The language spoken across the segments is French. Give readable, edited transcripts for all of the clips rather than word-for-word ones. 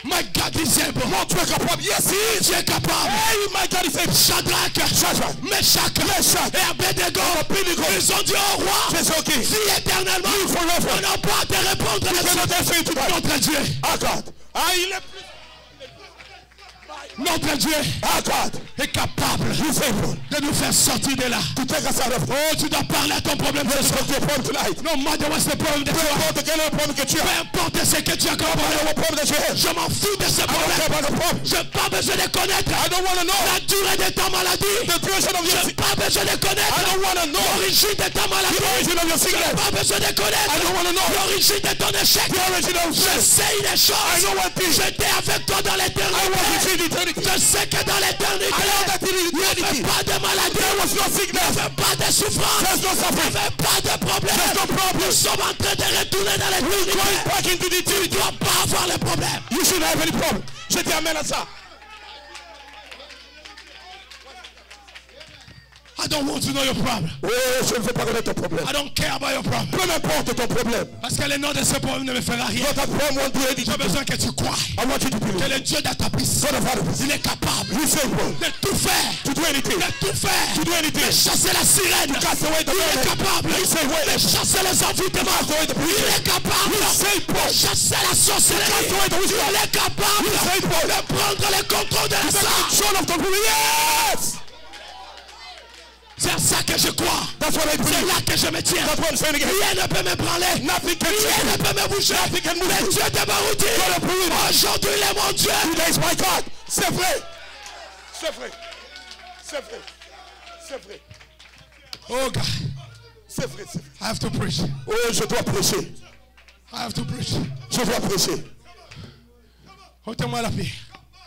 My God is able. Mon Dieu est capable. Yes, he is. Dieu est capable. Hey, my God is able. Shadrach, Meshach et Abednego, ils ont dit au roi, vis éternellement. On n'a pas à te répondre là-dessus. Notre Dieu. Il est plus. Notre Dieu est capable de nous faire sortir de là. Oh, tu dois parler à ton problème. No matter what's the problem that you have. Peu importe ce que tu as comme problème. Je m'en fous de ce problème. Je n'ai pas besoin de connaître la durée de ta maladie. Je n'ai pas besoin de connaître l'origine de ta maladie. Je n'ai pas besoin de connaître l'origine de ton échec. Je sais une chose. J'étais avec toi dans l'éternité. Je sais que dans l'éternité, il n'y avait pas de maladie, il n'y avait pas de souffrance, il n'y avait pas de problème. Nous sommes en train de retourner dans l'éternité. Tu ne dois pas avoir le problème. You should have any problem. Je t'amène à ça. I don't want to know your problem. Oh, je ne veux pas connaître ton problème. I don't care about your problem. Peu importe ton problème. Parce que le nom de ce problème ne me fera rien. J'ai besoin que tu crois que le Dieu de ta puissance, il est capable de tout faire. De tout faire. De chasser la sirène. Il est capable de chasser les envoûtements. Il est capable de chasser la sorcellerie. Il est capable de prendre le contrôle de la sang. C'est à ça que je crois. C'est là que je me tiens. Rien ne peut me branler. Rien ne peut me bouger. Le Dieu de Baroudi, aujourd'hui il est mon Dieu. C'est vrai. C'est vrai. C'est vrai. C'est vrai. Oh God. C'est vrai. I have to preach. Oh, je dois prêcher. I have to preach. Je dois prêcher. Ôtez-moi la pierre.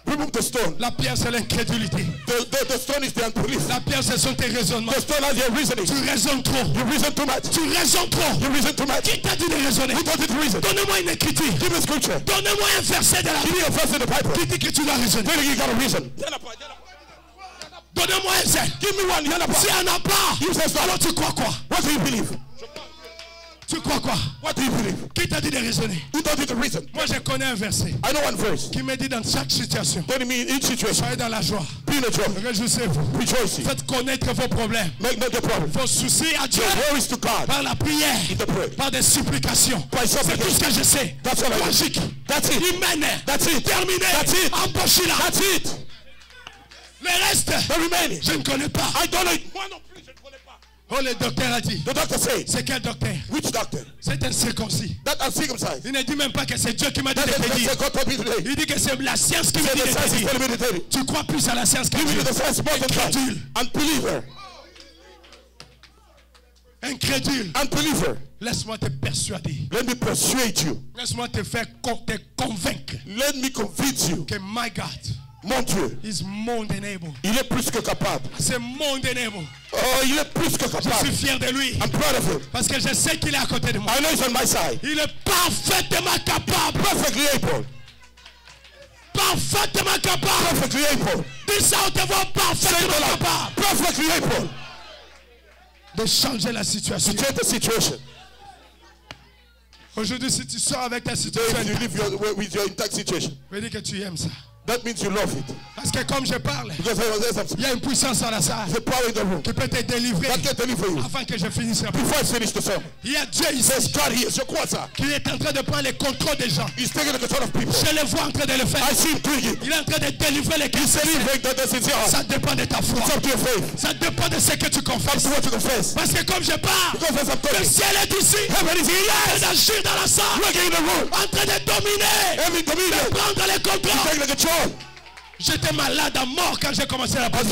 Remove the stone. La pierre c'est l'incrédulité. The stone is the unbelief. La pierre ce sont tes raisonnements. The stone has your reasoning. Tu raisonnes trop. You reason too much. Tu raisonnes trop. You reason too much. Qui t'a dit de raisonner? Who told you to reason? Donnez-moi une écriture. Give me scripture. Donnez-moi un verset de la Give me a verse in the Bible. Qui dit que tu dois raisonner? Then you gotta reason. Donnez-moi un verset. Give me one. Si il n'y en a pas, alors tu crois quoi? What do you believe? Tu crois quoi? What do you believe? Qui t'a dit de raisonner? Who told you to reason? Moi je connais un verset. I know one verse. Qui me dit dans chaque situation. Telling me in each situation. Soyez dans la joie. Be in a joy. Réjouissez-vous. Rejoicing. Faites connaître vos problèmes. Make no problem. Vos soucis à Dieu. Worries to God. Par la prière. Par des supplications. C'est tout ce que je sais. That's all I know. Logique. That's it. Humaine. That's it. Terminé. That's it. Embauchez-la. That's it. Le reste. The remaining. Je ne connais pas. I don't know it. Moi non plus, je ne connais pas. Oh, le docteur a dit. The doctor said. C'est quel docteur? Which doctor? C'est un circoncis. That uncircumcised. Il ne dit même pas que c'est Dieu qui m'a dit de te dire. Il dit que c'est la science qui m'a dit de te dire. Tu crois plus à la science que Dieu. Incrédule. Unbeliever. Incrédule. Unbeliever. Laisse-moi te persuader. Let me persuade you. Laisse-moi te faire te convaincre. Let me convince you. Que my God. Mon Dieu. Is more than able. Il est plus que capable. C'est more than able. Oh, il est plus que capable. Je suis fier de lui. I'm proud of him. Parce que je sais qu'il est à côté de moi. I know he's on my side. Il est parfaitement capable. Perfectly able. Parfaitement capable. Perfectly able. Dis ça au devoir parfaitement capable. Perfectly able. De changer la situation. To change the situation. Aujourd'hui, si tu sors avec ta situation, you live with your intact situation. Je veux dire que tu aimes ça. That means you love it. Parce que comme je parle, il y a une puissance dans la salle qui peut te délivrer avant que je finisse la parole. Il y a Dieu ici qui est en train de prendre le contrôle des gens. Je le vois en train de le faire. Il est en train de délivrer les chrétiens. Ça dépend de ta foi. Ça dépend de ce que tu confesses. Parce que comme je parle, le ciel est ici. Il est d'agir dans la salle, en train de dominer, de prendre le contrôle. J'étais malade à mort quand j'ai commencé la parole.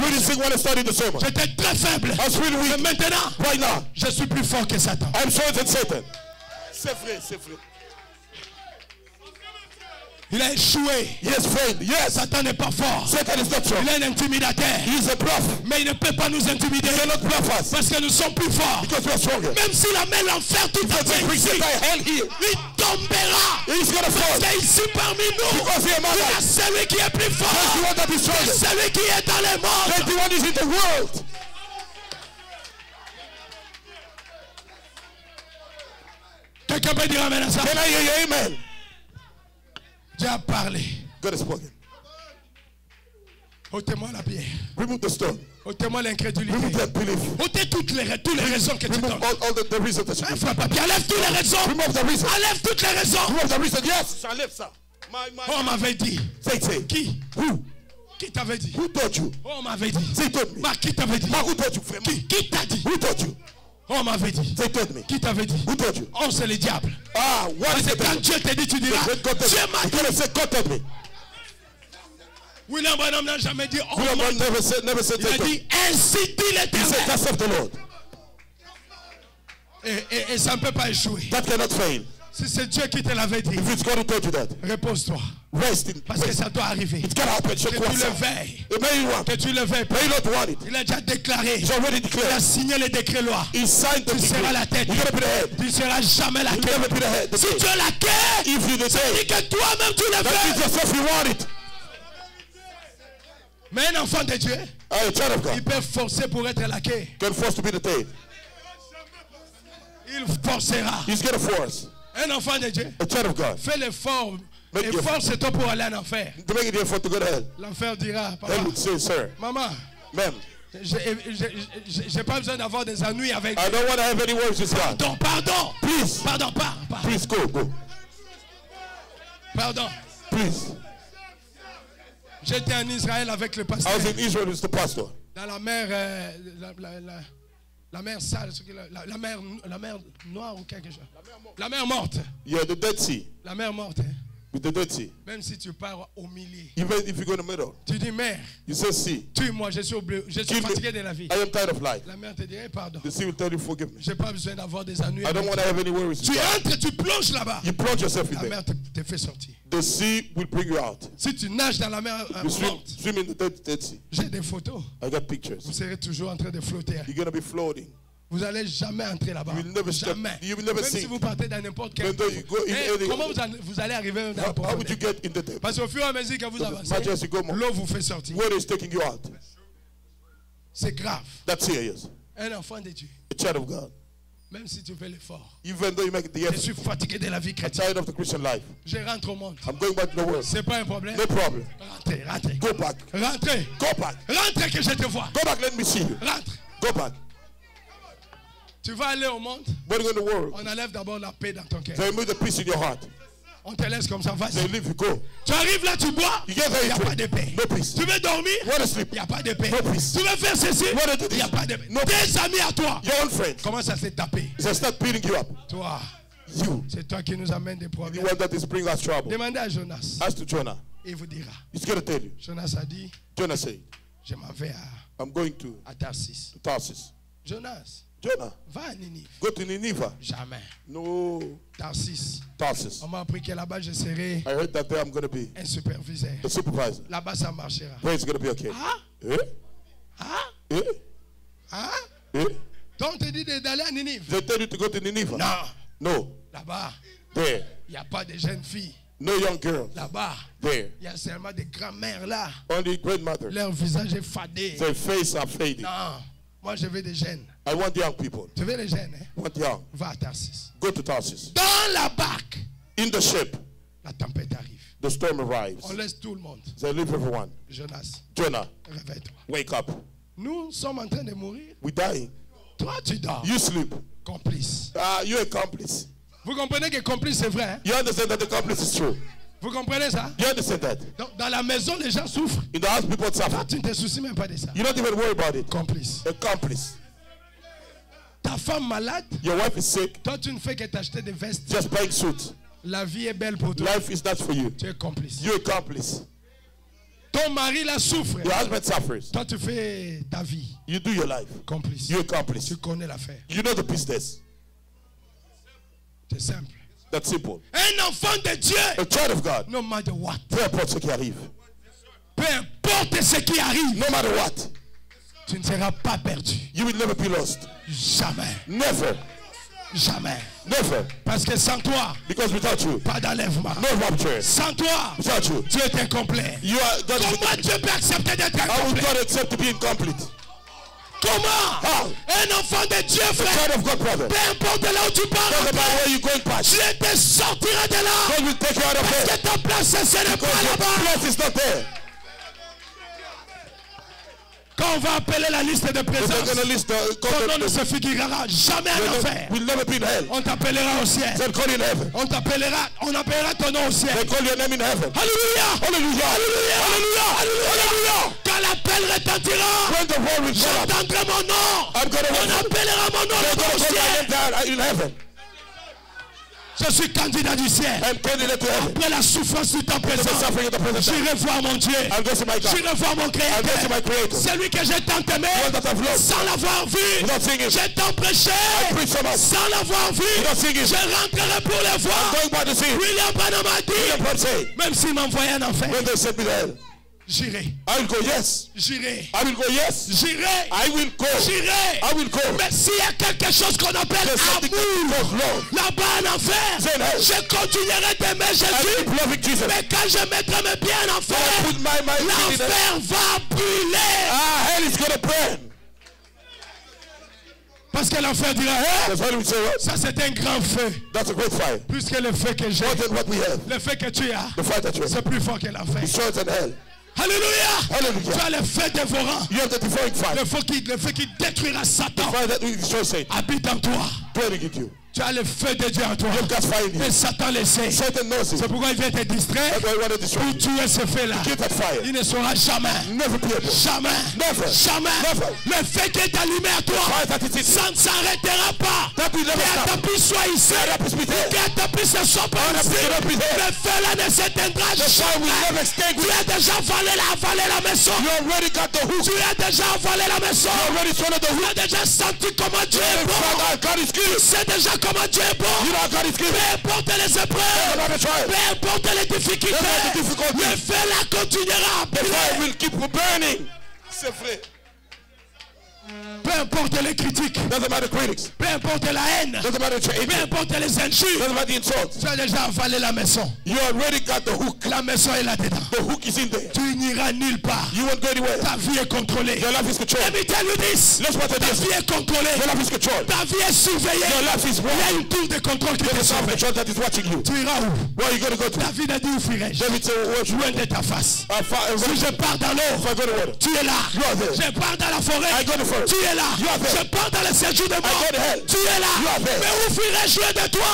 J'étais très faible. Mais maintenant, je suis plus fort que Satan. C'est vrai, c'est vrai. Il a échoué. Yes, friend. Yes. Satan n'est pas fort. Satan is not strong. Il est un intimidateur. He is a bluff. Mais il ne peut pas nous intimider. He cannot bluff us. Parce que nous sommes plus forts. Because we are stronger. Même s'il amène l'enfer tout à fait ici, il tombera. He's gonna fall. Parce qu'ici parmi nous, il y a celui qui est plus fort. Celui qui est dans le monde. The one is in the world. Quelqu'un peut dire amen à ça? Can I hear you amen? Dieu a parlé. God has spoken. Ôtez-moi la pierre. Remove the stone. Ôtez-moi l'incrédulité. Remove the unbelief. Ôtez toutes les raisons que tu donnes. Remove all the reasons that you give. Frère papier, enlève toutes les raisons. Remove the reasons. Enlève toutes les raisons. Remove the reasons. Yes, j'enlève ça. On m'avait dit. Say. Qui? Who? Qui t'avait dit? Who told you? On m'avait dit. Say told me. Ma, qui t'avait dit? Who told you, frère? Qui t'a dit? Who told you? On m'avait dit. Say told me. Qui t'avait dit? Who told you? On, c'est le diable. Ah, what is Parce it? que quand Dieu t'a dit, tu diras. Dieu m'a dit. God told me. William Branham n'a jamais dit. Oh, William Branham never said. Il a dit, ainsi dit He said, l'Éternel. thus saith the Lord. Et ça ne peut pas échouer. That cannot fail. Si c'est Dieu qui te l'avait dit, If it's God who told you that, repose-toi. rest in Parce que ça doit arriver. It's gonna happen. Que tu le veuilles. It may want. Que tu le veuilles. May not want it. Il a déjà déclaré. He's already Il a declared. signé les décrets lois. He signed the Tu seras la decree. tête. You're gonna be the head. Tu ne seras jamais la You'll queue. never be the head. The Si tail. tu es la queue, If you the ça tail, dit que toi-même tu le that means veux. yourself you want it. Mais un enfant de Dieu, A child of il God peut forcer pour être la queue. can force to be the tail. Il forcera. He's gonna force. Un enfant de Dieu, A child of God. fais l'effort. Make your- Effort, c'est toi pour aller en enfer. To make it the effort to go to hell. L'enfer dira, papa, Hell would say, sir, maman, ma'am, j'ai pas besoin d'avoir des ennuis avec. I don't want to have any words with God. Pardon. Please, Pardon, pardon. please go. Pardon. Please. J'étais en Israël avec le I pasteur. was in Israel with the pastor. Dans la mer, la mer sale, la mer noire ou quelque chose. La mer morte. Yeah, the Dead Sea. La mer morte. Hein. With the Dead Sea. Même si tu pars au milieu. Even if you go in the middle, Tu dis, mère, you say, see, tue-moi, je suis Kill me. fatigué de la vie. I am tired of life. La mère te dit, pardon. The sea will tell you, forgive me. J'ai pas besoin d'avoir des ennuis. I don't want to have any worries with Tu God. entres, tu plonges là-bas. You plunge yourself in La there. mer te fait sortir. The sea will bring you out. Si tu nages dans la mer You morte, swim in the Dead Sea. j'ai des photos. I got pictures. Vous serez toujours en train de flotter. You're going to be floating. Vous n'allez jamais entrer là-bas. You will never step- Jamais. you will never Même si sink. vous partez dans n'importe quel Even though you go in any- comment vous allez arriver dans la How would you profondeur? get in the depth? Parce qu'au fur et à mesure que vous Because as much as you go avancez, more, l'eau vous fait sortir. water is taking you out. C'est grave. That's serious. Un enfant de Dieu, A child of God. même si tu fais l'effort, Even though you make the je effort, suis fatigué de la vie I'm chrétienne. tired of the Christian life. Je rentre au monde. I'm going back to the world. C'est pas un problème. No problem. Rentrez. Go back. Rentrez. Go back. Rentrez que je te vois. Go back, let me see you. Rentre. Go back. Tu vas aller au monde. When you go in the world, On enlève d'abord la paix dans ton cœur. they remove the peace in your heart. On te laisse comme ça, They vas-y. leave you go. Tu arrives là, tu bois. You get Il there, n'y a you pas de paix. no peace. Tu veux dormir. Want to sleep? Il n'y a pas de paix. No peace. Tu veux faire ceci. What do Il n'y a this? pas de paix. No Tes amis à toi. Your own friends. Comment ça s'est tapé? They start beating you up. Toi. You. C'est toi qui nous amène des The problèmes. one that is bringing us trouble. Demandez à Jonas. As to Jonah, Il vous dira. he's going to tell you. Jonas a dit, Jonah said, je m'en vais I'm going to à Tarsis. Tarsus. Jonas, Jonah, va à Ninive. go to Nineveh. Jamais. No, Tarsis. Tarsus. On m'a appris que là-bas, je serai I heard that there I'm going to be un superviseur. the supervisor. Là-bas, ça marchera. Where it's going to be okay. Ah? Eh? Ah? Eh? Ah? Eh? Donc, on te dit d'aller à Ninive. They tell you to go to Nineveh. Non. No. Là-bas, There. il n'y a pas de jeunes filles. No young girls. Là-bas, There. il y a seulement des grands-mères là. Only grandmother. Leur visage est fadé. Their face are fading. Non. Moi, je veux des jeunes. I want young people. Tu veux les jeunes, hein? I want young. Va à Tarsis. Go to Tarsus. Dans la barque, In the ship, la tempête arrive. the storm arrives. On laisse tout le monde. They leave everyone. Jonas, Jonah, réveille-toi. wake up. Nous sommes en train de mourir. We're dying. Toi, tu dors. You sleep. Complice. You're a complice. Vous comprenez que complice, c'est vrai, hein? You understand that the complice is true. Vous comprenez ça? You understand that? Donc, dans la maison, les gens souffrent. In the house, people Toi, suffer. tu ne te soucies même pas de ça. You don't even worry about it. Complice. A complice. Ta femme malade, Your wife is sick. toi, tu ne fais que t'acheter des vestes. Just buying suits. La vie est belle pour toi. Life is not for you. Tu es complice. You're a complice. Ton mari, là, souffre. Your husband suffers. Toi, tu fais ta vie. You do your life. Complice. You're a complice. Tu connais l'affaire. You know the business. C'est simple. That's simple. Un enfant de Dieu, A child of God. no matter what, Peu importe ce qui arrive. peu importe ce qui arrive, No matter what. tu ne seras pas perdu. You will never be lost. Jamais. Never. Jamais. Never. Parce que sans toi, Because without you, pas d'enlèvement. no rapture. Sans toi, Without you, tu es incomplet. you are God. Comment Dieu peut accepter d'être How will incomplet? God accept to be incomplete? Comment? Un enfant de Dieu, frère. Peu importe là où tu pars, Dieu te sortira de là. Parce que ta place, ce n'est pas là-bas. Quand on va appeler la liste de présence, ton nom ne se figurera jamais en enfer. On t'appellera au ciel. On appellera ton nom au ciel. Alléluia. Alléluia. Alléluia. Alléluia. Quand l'appel retentira, j'entendrai mon nom. On appellera mon nom au ciel. Je suis candidat du ciel. Après la souffrance du temps présent, j'irai voir mon Dieu. J'irai voir mon Créateur. Celui que j'ai tant aimé sans l'avoir vu. J'ai tant prêché sans l'avoir vu. Je rentrerai pour le voir. William Branham a dit, même s'il m'envoyait en enfer, j'irai. I will go, yes. J'irai. I will go, yes. J'irai. I will go. J'irai. I will go. Mais s'il y a quelque chose qu'on appelle amour, là-bas en enfer, je continuerai d'aimer Jésus. Mais quand je mettrai mes pieds en enfer, l'enfer va brûler. Hell is going to burn. Parce que l'enfer dira, ça c'est un grand feu. That's a great fire. Plus que le feu que j'ai. Le feu que tu as, c'est plus fort que l'enfer. Alléluia. Hallelujah. Tu as le feu dévorant. You have the devouring fire. Le feu qui détruira Satan. The fire that will destroy Satan. Habite en toi. Dwelling in you. Tu as le feu de Dieu en toi. God's fire in you. Et Satan le sait. Satan knows it. C'est pourquoi il vient te distraire. Pour tuer ce feu-là. Il ne saura jamais. Jamais. Jamais. Le feu qui est allumé à toi, ça ne s'arrêtera pas. Que ta puce soit ici. Que ta puce ne soit pas ici. Le feu-là ne s'éteindra jamais. Tu as déjà avalé la maison. Tu as déjà avalé la maison. Tu as déjà senti comment Dieu est bon. Tu sais déjà comment Dieu est bon. Peu importe les épreuves, peu importe les difficultés, le feu là continuera à brûler. C'est vrai. Peu importe les critiques, peu importe la haine, peu importe les injures, tu as déjà avalé la maison. La maison est là-dedans. Tu n'iras nulle part. Ta vie est contrôlée. Let me tell you this. Ta vie est contrôlée. Ta vie est surveillée. Il y a une tour de contrôle qui te surveille. Tu iras où? David a dit où fuirai-je? Loin de ta face. Si je pars dans l'eau, tu es là. Je pars dans la forêt, tu es là. Je pars dans le séjour de mort, tu es là. Mais où fuirai-je loin de toi?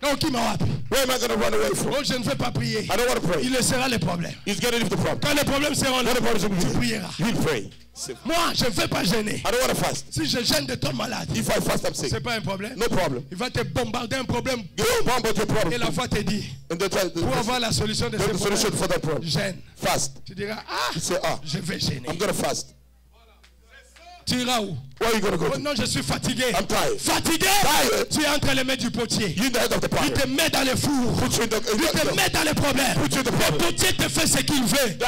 Non, qui m'a appris? Where am I going to run away from? Oh, je ne veux pas prier. I don't want to pray. Il laissera les problèmes. He's going to leave the problem. Quand les problèmes seront là, tu prieras. You'll pray. Moi, je ne veux pas gêner. I don't want to fast. Si je gêne de tomber malade, If I fast, I'm sick. c'est pas un problème. No problem. Il va te bombarder un problème. Bombard your problem. Et la foi te dit, pour avoir la solution de ce problème, gêne. Fast. Tu diras, je vais gêner. I'm going to fast. Tu iras où? Where are you going to go? Oh non, je suis fatigué. I'm tired. Fatigué? Tu es entre les mains du potier. You in the head of the Il te met dans les fours. Il te met dans les problèmes. Le potier te fait ce qu'il veut.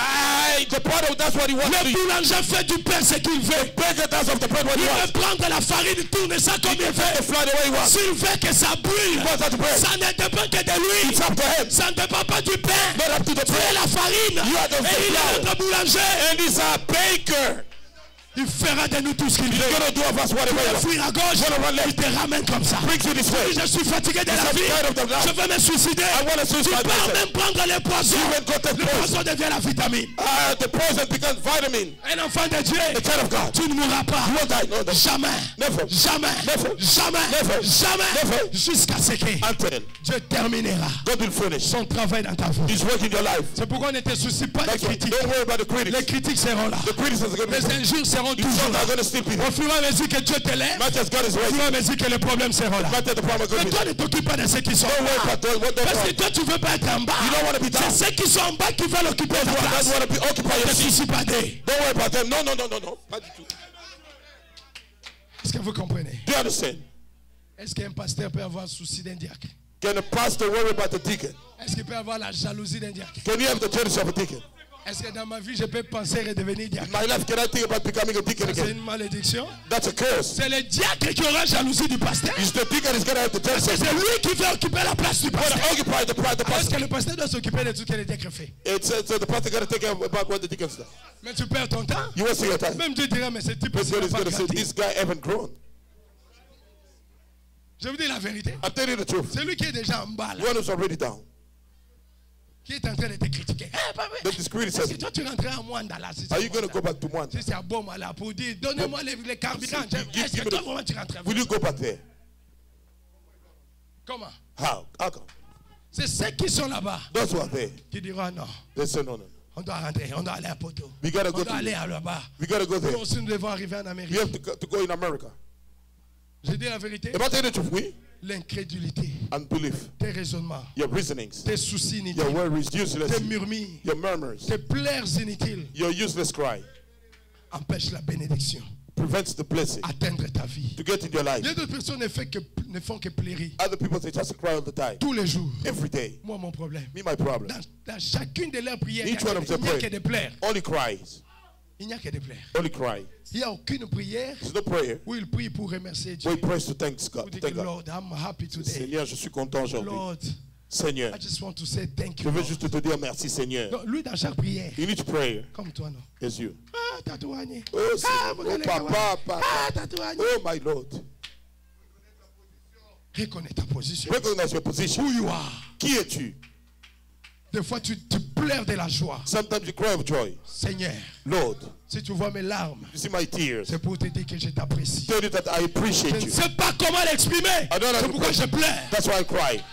Le boulanger fait du pain ce qu'il veut. Il veut prendre la farine, tourner ça comme il veut. S'il veut que ça brûle, ça ne dépend que de lui. Ça ne dépend pas du pain. Tu es la farine. Et il est notre boulanger. Il fera de nous tout ce qu'il veut. Il va fuir à gauche, il te ramène comme ça. Si je suis fatigué de la vie, je veux me suicider. Tu peux même prendre les poisons. Le poison devient la vitamine. Un enfant de Dieu, tu ne mourras pas. Jamais. Jamais. Jamais. Jamais. Jusqu'à ce que Dieu terminera son travail dans ta vie. C'est pourquoi ne te soucie pas des critiques. Les critiques seront là. Les injures seront toujours là. Au fur et à mesure que Dieu te lève, au fur et à mesure que les problèmes seront là. Mais toi ne t'occupes pas de ceux qui sont là. Parce que toi tu ne veux pas être en bas. C'est ceux qui sont en bas qui veulent occuper ta place. Ne te soucie pas d'eux. Non, pas du tout. Est-ce que vous comprenez? Do you understand? Est-ce qu'un pasteur peut avoir souci d'un diacre? Can a pastor worry about the deacon? Est-ce qu'il peut avoir la jalousie d'un diacre? Can you have the jealousy of a deacon? Est-ce que dans ma vie, je peux penser redevenir diacre? My life, can I think about becoming a deacon C'est again? une malédiction. That's a curse. C'est le diacre qui aura jalousie du pasteur. It's the deacon is going to have to tell C'est something. lui qui veut occuper la place du pasteur. Occupy the Parce pastor. que le pasteur doit s'occuper de tout ce que le diacre fait. So the pastor got to take care about what the deacon does. Mais tu perds ton temps. You waste your time. Même Dieu dira, mais ce type But God ne is pas going to say, grandi. this guy haven't grown. Je vous dis la vérité. I'm telling you the truth. Celui qui est déjà en bas, là, One who's already down. qui est en train de te critiquer. That is Est-ce criticism. que toi, tu rentrais à Mwanda là? Are you going to go back to one? Si c'est à Boma là pour dire, donnez-moi les carburants. Give Est-ce me que toi, the- vraiment, tu rentrais? Will you go back there? Comment? How? How come? C'est ceux qui sont là-bas Those who are there. qui diront non. They say, no, no, no. On doit rentrer, on doit aller à Poto. We gotta On go doit to- aller à là-bas. We got to go there. Nous aussi, nous devons arriver en We Amérique. have to go in America. Je dis la vérité. Am I telling the truth? We? L'incrédulité, Unbelief. tes raisonnements, Your reasonings. tes soucis Your inutiles, worries useless. tes murmures, Your murmurs. tes pleurs inutiles Your useless cry empêchent la bénédiction, prevents the blessing atteindre ta vie. to get in your life. Il y a d'autres personnes ne font que pleurer Other people, they just cry all the time. tous les jours. Every day. Moi, mon problème. Me, my problem. Dans chacune de leurs prières, il Each one of them n'y a pray. que des pleurs. Only cries. Il n'y a que des pleurs. Only cry. Il n'y a aucune prière There's no prayer. où il prie pour remercier Dieu. We praise to thank Pour God. dire To que thank God. Lord, I'm happy today. Seigneur, je suis content aujourd'hui. Lord, Seigneur, I just want to say thank je you. veux Lord. juste te dire merci, Seigneur. Donc, lui, dans chaque prière, In each prayer comme toi, non? is you. Ah, tatouagné. Oh, Ah, Seigneur. mon Oh, gars, papa, papa. Ah, tatouagné. Oh, my Lord. Reconnais ta position. Recognize your position. Who you are. Qui es-tu? Des fois, tu pleures de la joie. Sometimes you cry of joy. Seigneur, Lord, si tu vois mes larmes, you see my tears. c'est pour te dire que je t'apprécie. Tell you that I Je appreciate ne you. sais pas comment l'exprimer. I don't know how C'est to pourquoi pray. je pleure. That's why I cry.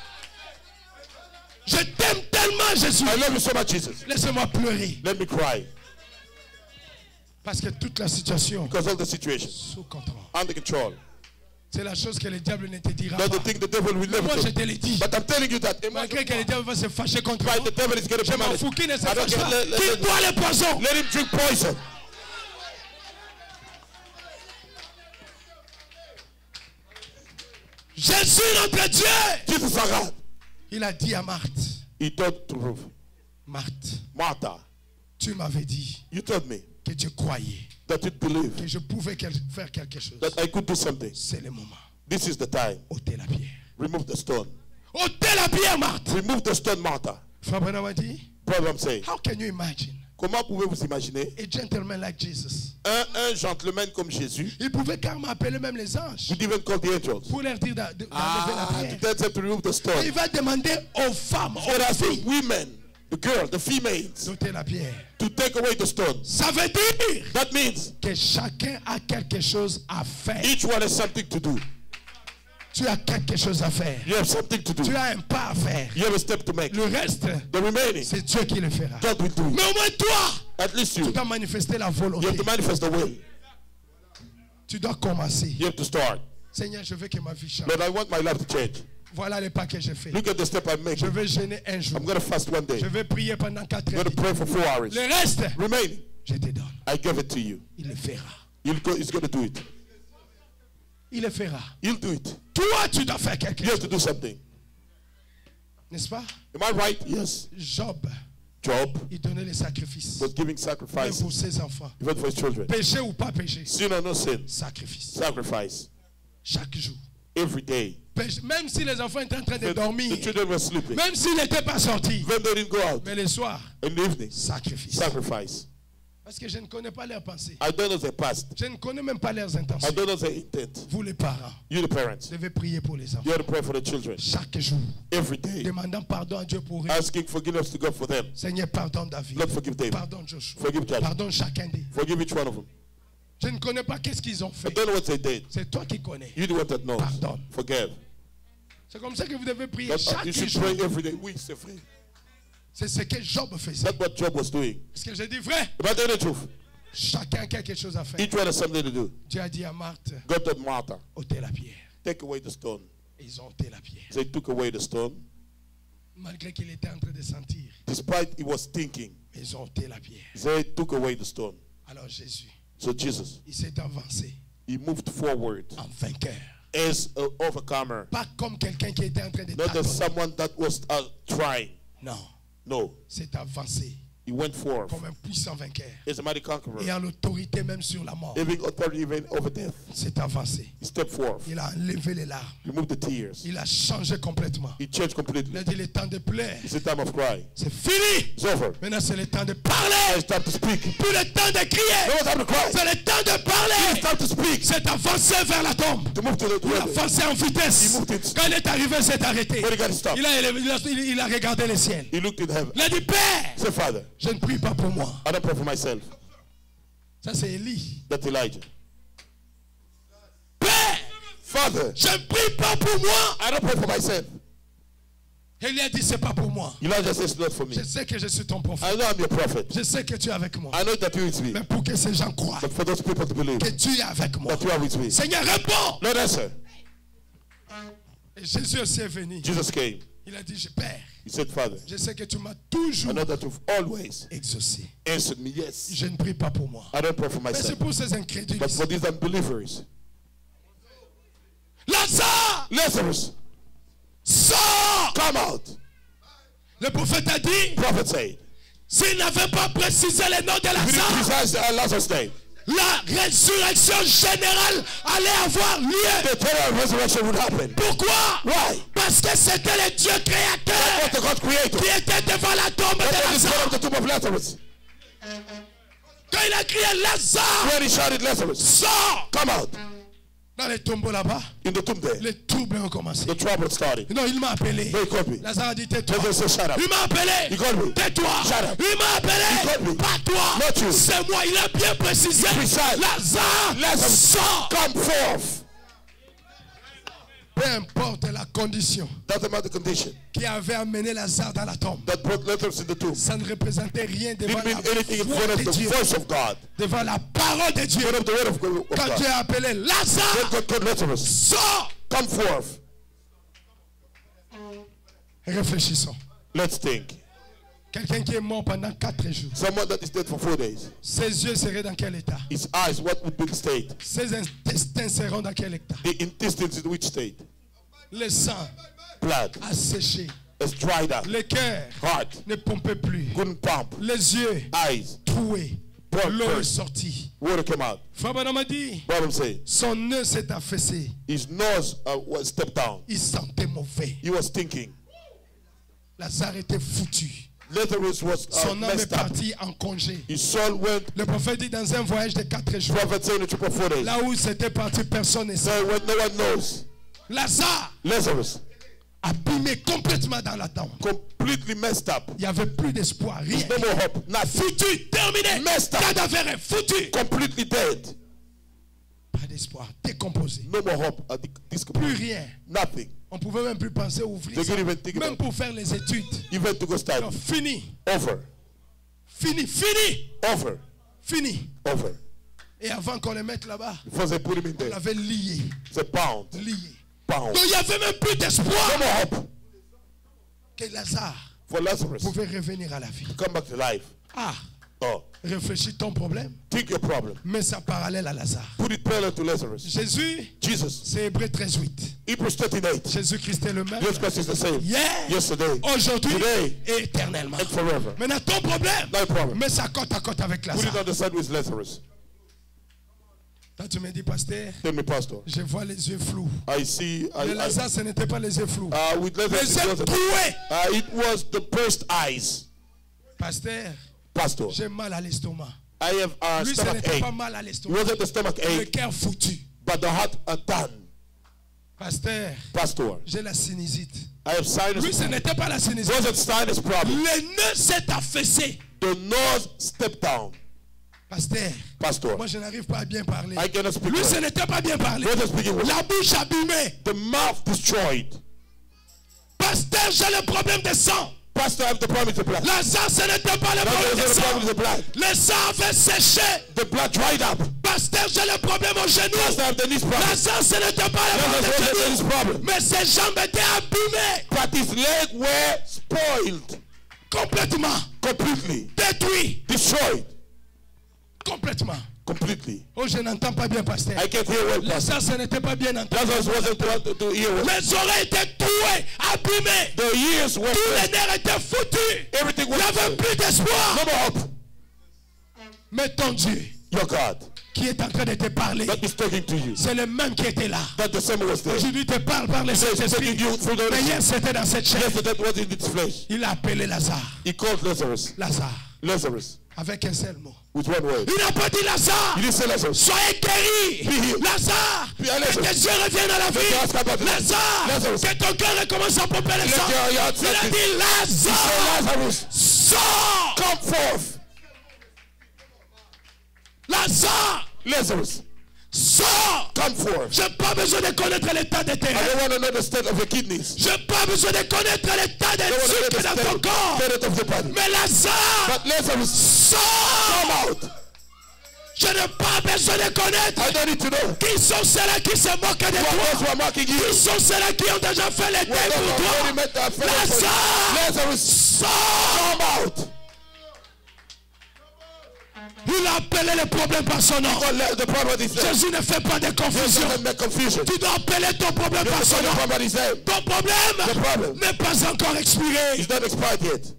Je t'aime tellement, Jésus. I love you so much, Jesus. Laisse-moi pleurer. Let me cry. Parce que toute la situation Because of the situation. sous contrôle. Under control. C'est la chose que le diable ne te dira That's pas. the thing the devil will never Moi, je do. te l'ai dit. But I'm telling you that. Malgré que le diable va se fâcher contre Right, moi, the devil is going to je be m'en mad. fous qu'il ne se I don't fâche care. pas. Qu'il boit le poison. Let him drink poison. Jésus, notre Dieu. Jesus Arad. Il a dit à Marthe, He told to Ruth, Marthe, Martha, tu m'avais dit you told me que tu croyais that you believe que je pouvais faire quelque chose. that I could do something. C'est le moment. This is the time. Ôtez la pierre. Remove the stone. Ôtez la pierre, Marthe. Remove the stone, Martha. Frère Branham a dit, Brother, I'm saying. how can you imagine Comment pouvez-vous imaginer a gentleman like Jesus? un gentleman comme Jésus? Il pouvait carrément appeler même les anges You didn't call the angels. pour leur dire d'enlever la Ah, pierre. to tell them to remove the stone. Il va demander aux femmes, For aux us, the filles, women, the girl, the females, d'ôter la pierre. to take away the stone. Ça veut dire That means que chacun a quelque chose à faire. each one has something to do. Tu as quelque chose à faire. You have something to do. Tu as un pas à faire. You have a step to make. Le reste, The remaining, c'est Dieu qui le fera. God will do. Mais au moins toi, At least tu you. dois manifester la You volonté. have to manifest the will. Tu dois commencer. You have to start. Seigneur, je veux que ma vie change. Lord, I want my life to change. Voilà les pas que je fais. Look at the step I'm Je making. vais jeûner un jour. I'm going to fast one day. Je vais prier pendant 4 I'm heures. going to pray for 4 hours. Le reste, Remaining, je te donne. I give it to you. Il le fera. He's going to do it. Il le fera. He'll do it. Toi, tu dois faire quelque You have to chose. do something. N'est-ce pas? Am I right? Yes. Job, Job il donnait les sacrifices. was giving Même sacrifices, pour ses enfants. even for his children. Péché ou pas péché. Sin or no sin, Sacrifice. sacrifice. Chaque jour. Every day. Péché. Même si les enfants étaient en train de When dormir. the children were sleeping. Même s'ils n'étaient pas sortis. When they didn't go out Mais le soir, in the evening, sacrifice. sacrifice. Parce que je ne connais pas leurs pensées. I don't know their past. Je ne connais même pas leurs I intentions. don't know their intent. Vous les parents, You, the parents, vous devez prier pour les enfants. you have to pray for the children Chaque jour. every day, Demandant pardon à Dieu pour eux. asking forgiveness to God for them. Seigneur, pardonne David. Lord, forgive David. Pardonne Joshua. Forgive Joshua. Pardonne chacun d'eux. Forgive each one of them. Je ne connais pas qu'est-ce qu'ils ont I fait. don't know what they did. C'est toi qui connais. You the one that knows. Pardonne. Forgive. C'est comme ça que vous devez prier That, chaque you should jour. pray every day. Oui, c'est vrai. C'est ce que Job faisait. That's what Job was doing. Parce que j'ai dit vrai. Am I telling the truth? Chacun a quelque chose à faire. Each one has something to do. Dieu a dit à Marthe, God told Martha, ôtez la pierre. take away the stone. Et ils ont ôté la pierre. They took away the stone. Malgré qu'il était en train de sentir. Despite he was thinking, Mais ils ont ôté la pierre. they took away the stone. Alors Jésus, So Jesus, il s'est avancé he moved forward en vainqueur. as an overcomer. Pas comme quelqu'un qui était en train de Not as tâtonner. someone that was trying. Non, No, c'est avancé. he He went forth comme un puissant vainqueur. as a mighty conqueror, Et en l'autorité même sur la mort. having authority even over death. S'est avancé. He stepped forth, Il a enlevé les larmes. removed the tears. Il a changé complètement. He changed Il completely. a dit le temps de pleurer. It's a time of cry. C'est fini. It's over. Maintenant c'est le temps de Now parler. it's time to speak. Plus le temps de crier. No time to cry. C'est le temps de It's parler. time to speak. C'est avancé vers la tombe. To move to the Il a grave. avancé en vitesse. He moved it. Quand il est arrivé, il s'est arrêté. When he got to stop, Il a regardé le ciel. he looked in heaven. Il a dit, Père, Say, Father, je ne prie pas pour moi. I don't pray for myself. Ça c'est Élie. That's Elijah. Père, Father, je ne prie pas pour moi. I don't pray for myself. Élie a dit, c'est pas pour moi. Elijah says, not for me. Je sais que je suis ton prophète. I know I'm your prophet. Je sais que tu es avec moi. I know that you are with me. Mais pour que ces gens croient But for those people to believe que tu es avec moi. that you are with me. Seigneur, réponds. Lord, answer. Et Jésus aussi est venu. Jesus came. Il a dit, Père, He said, Father, je sais que tu m'as I toujours know that you've always exaucé. answered me. Yes. Je ne prie pas pour moi. I don't pray for Mais c'est myself. pour ces incrédules. But for these unbelievers, Lazare, Lazarus, sors. come out. Le prophète a dit, Prophet said. s'il n'avait pas précisé le nom de We didn't Lazare, precise Lazarus' name. la résurrection générale allait avoir lieu. The eternal resurrection would happen. Pourquoi? Why? Parce que c'était le Dieu What créateur the God creator? qui était devant la tombe de That was the Lazare. of the tomb of Lazarus. Quand il a crié Lazare, When he shouted, Lazarus, sors. come out. Dans les tombeaux là-bas, In the tomb there, les troubles ont commencé. the trouble started. Non, il m'a appelé. They called me. Lazare a dit, tais-toi. Lazarus said, shut up. Il m'a appelé. He called me. Tais-toi. Shut up. Il m'a He called appelé. me. Pas toi. Not you. C'est moi. Il a bien précisé. Precise. Lazare, Lazarus, sors. come forth. Peu importe la condition Doesn't matter the condition qui avait amené Lazare dans la tombe. that brought Lazarus in the tomb. Ça ne représentait rien devant Didn't mean anything la in voix front of de the Dieu. voice of God. Devant la parole de Dieu. In front of the word of Quand God. Dieu a appelé Lazare, When God called Lazarus, sors. come forth. Réfléchissons. Let's think. Quelqu'un qui est mort pendant 4 jours. Someone that is dead for 4 days. Ses yeux seraient dans quel état? His eyes, what would be the state? Ses intestins seront dans quel état? The intestines in which state? Le sang Blood a séché. is dried up. Le cœur Heart ne pompait plus. couldn't pump. Les yeux Eyes, troués. blood L'eau est burst. sortie. Water came out. Frère Branham a dit, Bible say son nez s'est affaissé. his nose was stepped down. Il sentait mauvais. He was thinking. Lazare était foutu. Lazarus was Son âme est messed up. partie en congé. His soul went. Le prophète dit dans un voyage de 4 jours, Prophet said in a trip of 4 days. là où c'était parti, personne ne sait. So when no one knows, Lazare Lazarus abîmé complètement dans la tombe. completely messed up. Il n'y avait plus d'espoir, rien. No more hope. Nothing. Foutu, terminé. Messed up. Cadavre foutu. Completely dead. Pas d'espoir, décomposé. No more hope. This Plus rien. Nothing. On pouvait même plus penser ouvrir They ça. couldn't even think Même about pour faire les études. even to go start. Non, fini. Over. Fini, fini, Over. fini. Over. Et avant qu'on les mette là-bas, Before they put him in on there. l'avait lié. It's a pound. Lié. Pound. Donc il n'y avait même plus No d'espoir more hope que Lazare for Lazarus pouvait revenir à la vie. to come back to life. Ah, Oh, réfléchis ton problème, think your problem. mais ça parallèle à Lazare. Put it parallel to Lazarus. Jésus, Jesus. c'est Hébreux 13:8. Hebrews 13:8. Jésus-Christ est le même. Jesus Christ is the same. Hier, Yesterday, aujourd'hui today, et éternellement. and forever. Maintenant, ton problème, No problem. mets ça côte à côte avec Put it Lazare. on the side with Lazarus. Toi, tu me dis, pasteur, Tell me, Pastor. je vois les yeux flous. I see. Mais Lazare, ce n'était pas les yeux flous. With Lazarus, Les yeux troués. it was the burst eyes. Pasteur, Pastor, j'ai mal à l'estomac. I have a Lui, ce stomach n'était pas ache. mal à It l'estomac. wasn't the stomach Le ache, cœur foutu. but the heart done. Pasteur, Pastor, j'ai la sinusite. I have sinus. Lui, ce n'était pas la It sinusite. wasn't sinus problem. Le nez s'est affaissé. The nose stepped down. Pasteur, Pastor, moi, je n'arrive pas à bien parler. I cannot speak Lui, ce well. n'était pas bien parlé. Wasn't speaking well. La bouche abîmée. The mouth destroyed. Pasteur, j'ai le problème de sang. Pastor, I have the problem with the blood. Lazare, ce n'était pas le Pastor, problème de I have the problem sang. with the blood. Le sang avait séché. The blood dried up. Pasteur, j'ai le problème au genou. Pastor, I have the knees problem. Lazare, ce n'était pas le Lazarus wasn't problème his de genou. problem. Mais ses jambes étaient abîmées. But his legs were spoiled. Complètement. Completely. Détruit. Destroyed. Complètement. Completely. Oh, je n'entends pas bien, pasteur. I can't hear well, Pastor. Lazare, ce n'était pas bien entendu. Lazarus wasn't able to hear well. Les oreilles étaient trouées, abîmées. The ears were Tous les pressed. nerfs étaient foutus. Everything Il was n'y avait plus d'espoir. No more hope. Mais ton Dieu, Your God, qui est en train de te parler, that is talking to you. c'est le même qui était là. That the same was there. Aujourd'hui, te parle par le Saint-Esprit. Mais hier, c'était dans cette chair. Yes, that was in its flesh. Il a appelé Lazare. He called Lazarus. Lazare. Lazarus. Avec un seul mot. With one word. Il n'a pas dit Lazare. He didn't say Lazarus. Soyez guéri. Lazare. Que tes yeux reviennent à la vie. Lazare. Que ton cœur recommence à pomper le sang. Il a dit Lazare. Sors. Come forth. Lazare. Lazarus. Sors. Come forth. Je n'ai pas besoin de connaître l'état de tes I reins. don't want to know the state of your kidneys. Je n'ai pas besoin de connaître l'état des sucres dans ton corps. State of the body. Mais Lazare. But Lazarus, Sors. come out. Je n'ai pas besoin de connaître I don't need to know. qui sont ceux-là qui se moquent de Those who toi. are mocking you. Qui sont ceux-là qui ont déjà fait les dés pour toi. Lazare. Lazarus, Sors. come out. Il a appelé le problème par son nom. The problem is there. Jésus ne fait pas de confusion. Don't make confusion. Tu dois appeler ton problème par son The nom. problem is there. Ton problème n'est pas encore expiré. It's not expired yet.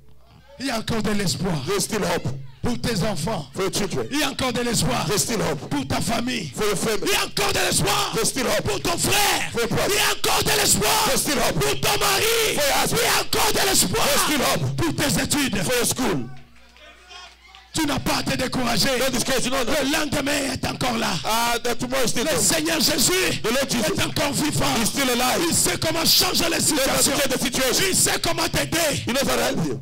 Il y a encore de l'espoir There's still hope pour tes enfants. for your children. Il y a encore de l'espoir There's still hope pour ta famille. for your family. Il y a encore de l'espoir There's still hope pour ton frère. for your brother. Il y a encore de l'espoir There's still hope pour ton mari. for your husband. Il y a encore de l'espoir There's still hope pour tes études. for your school. Tu n'as pas à te décourager. Don't discourage, you know that. Le lendemain est encore là. That tomorrow is still Le there. Seigneur Jésus The Lord Jesus est encore vivant. is still alive. Il sait comment changer les He knows how to situations. change the situation. Il sait comment t'aider. He knows how to help you.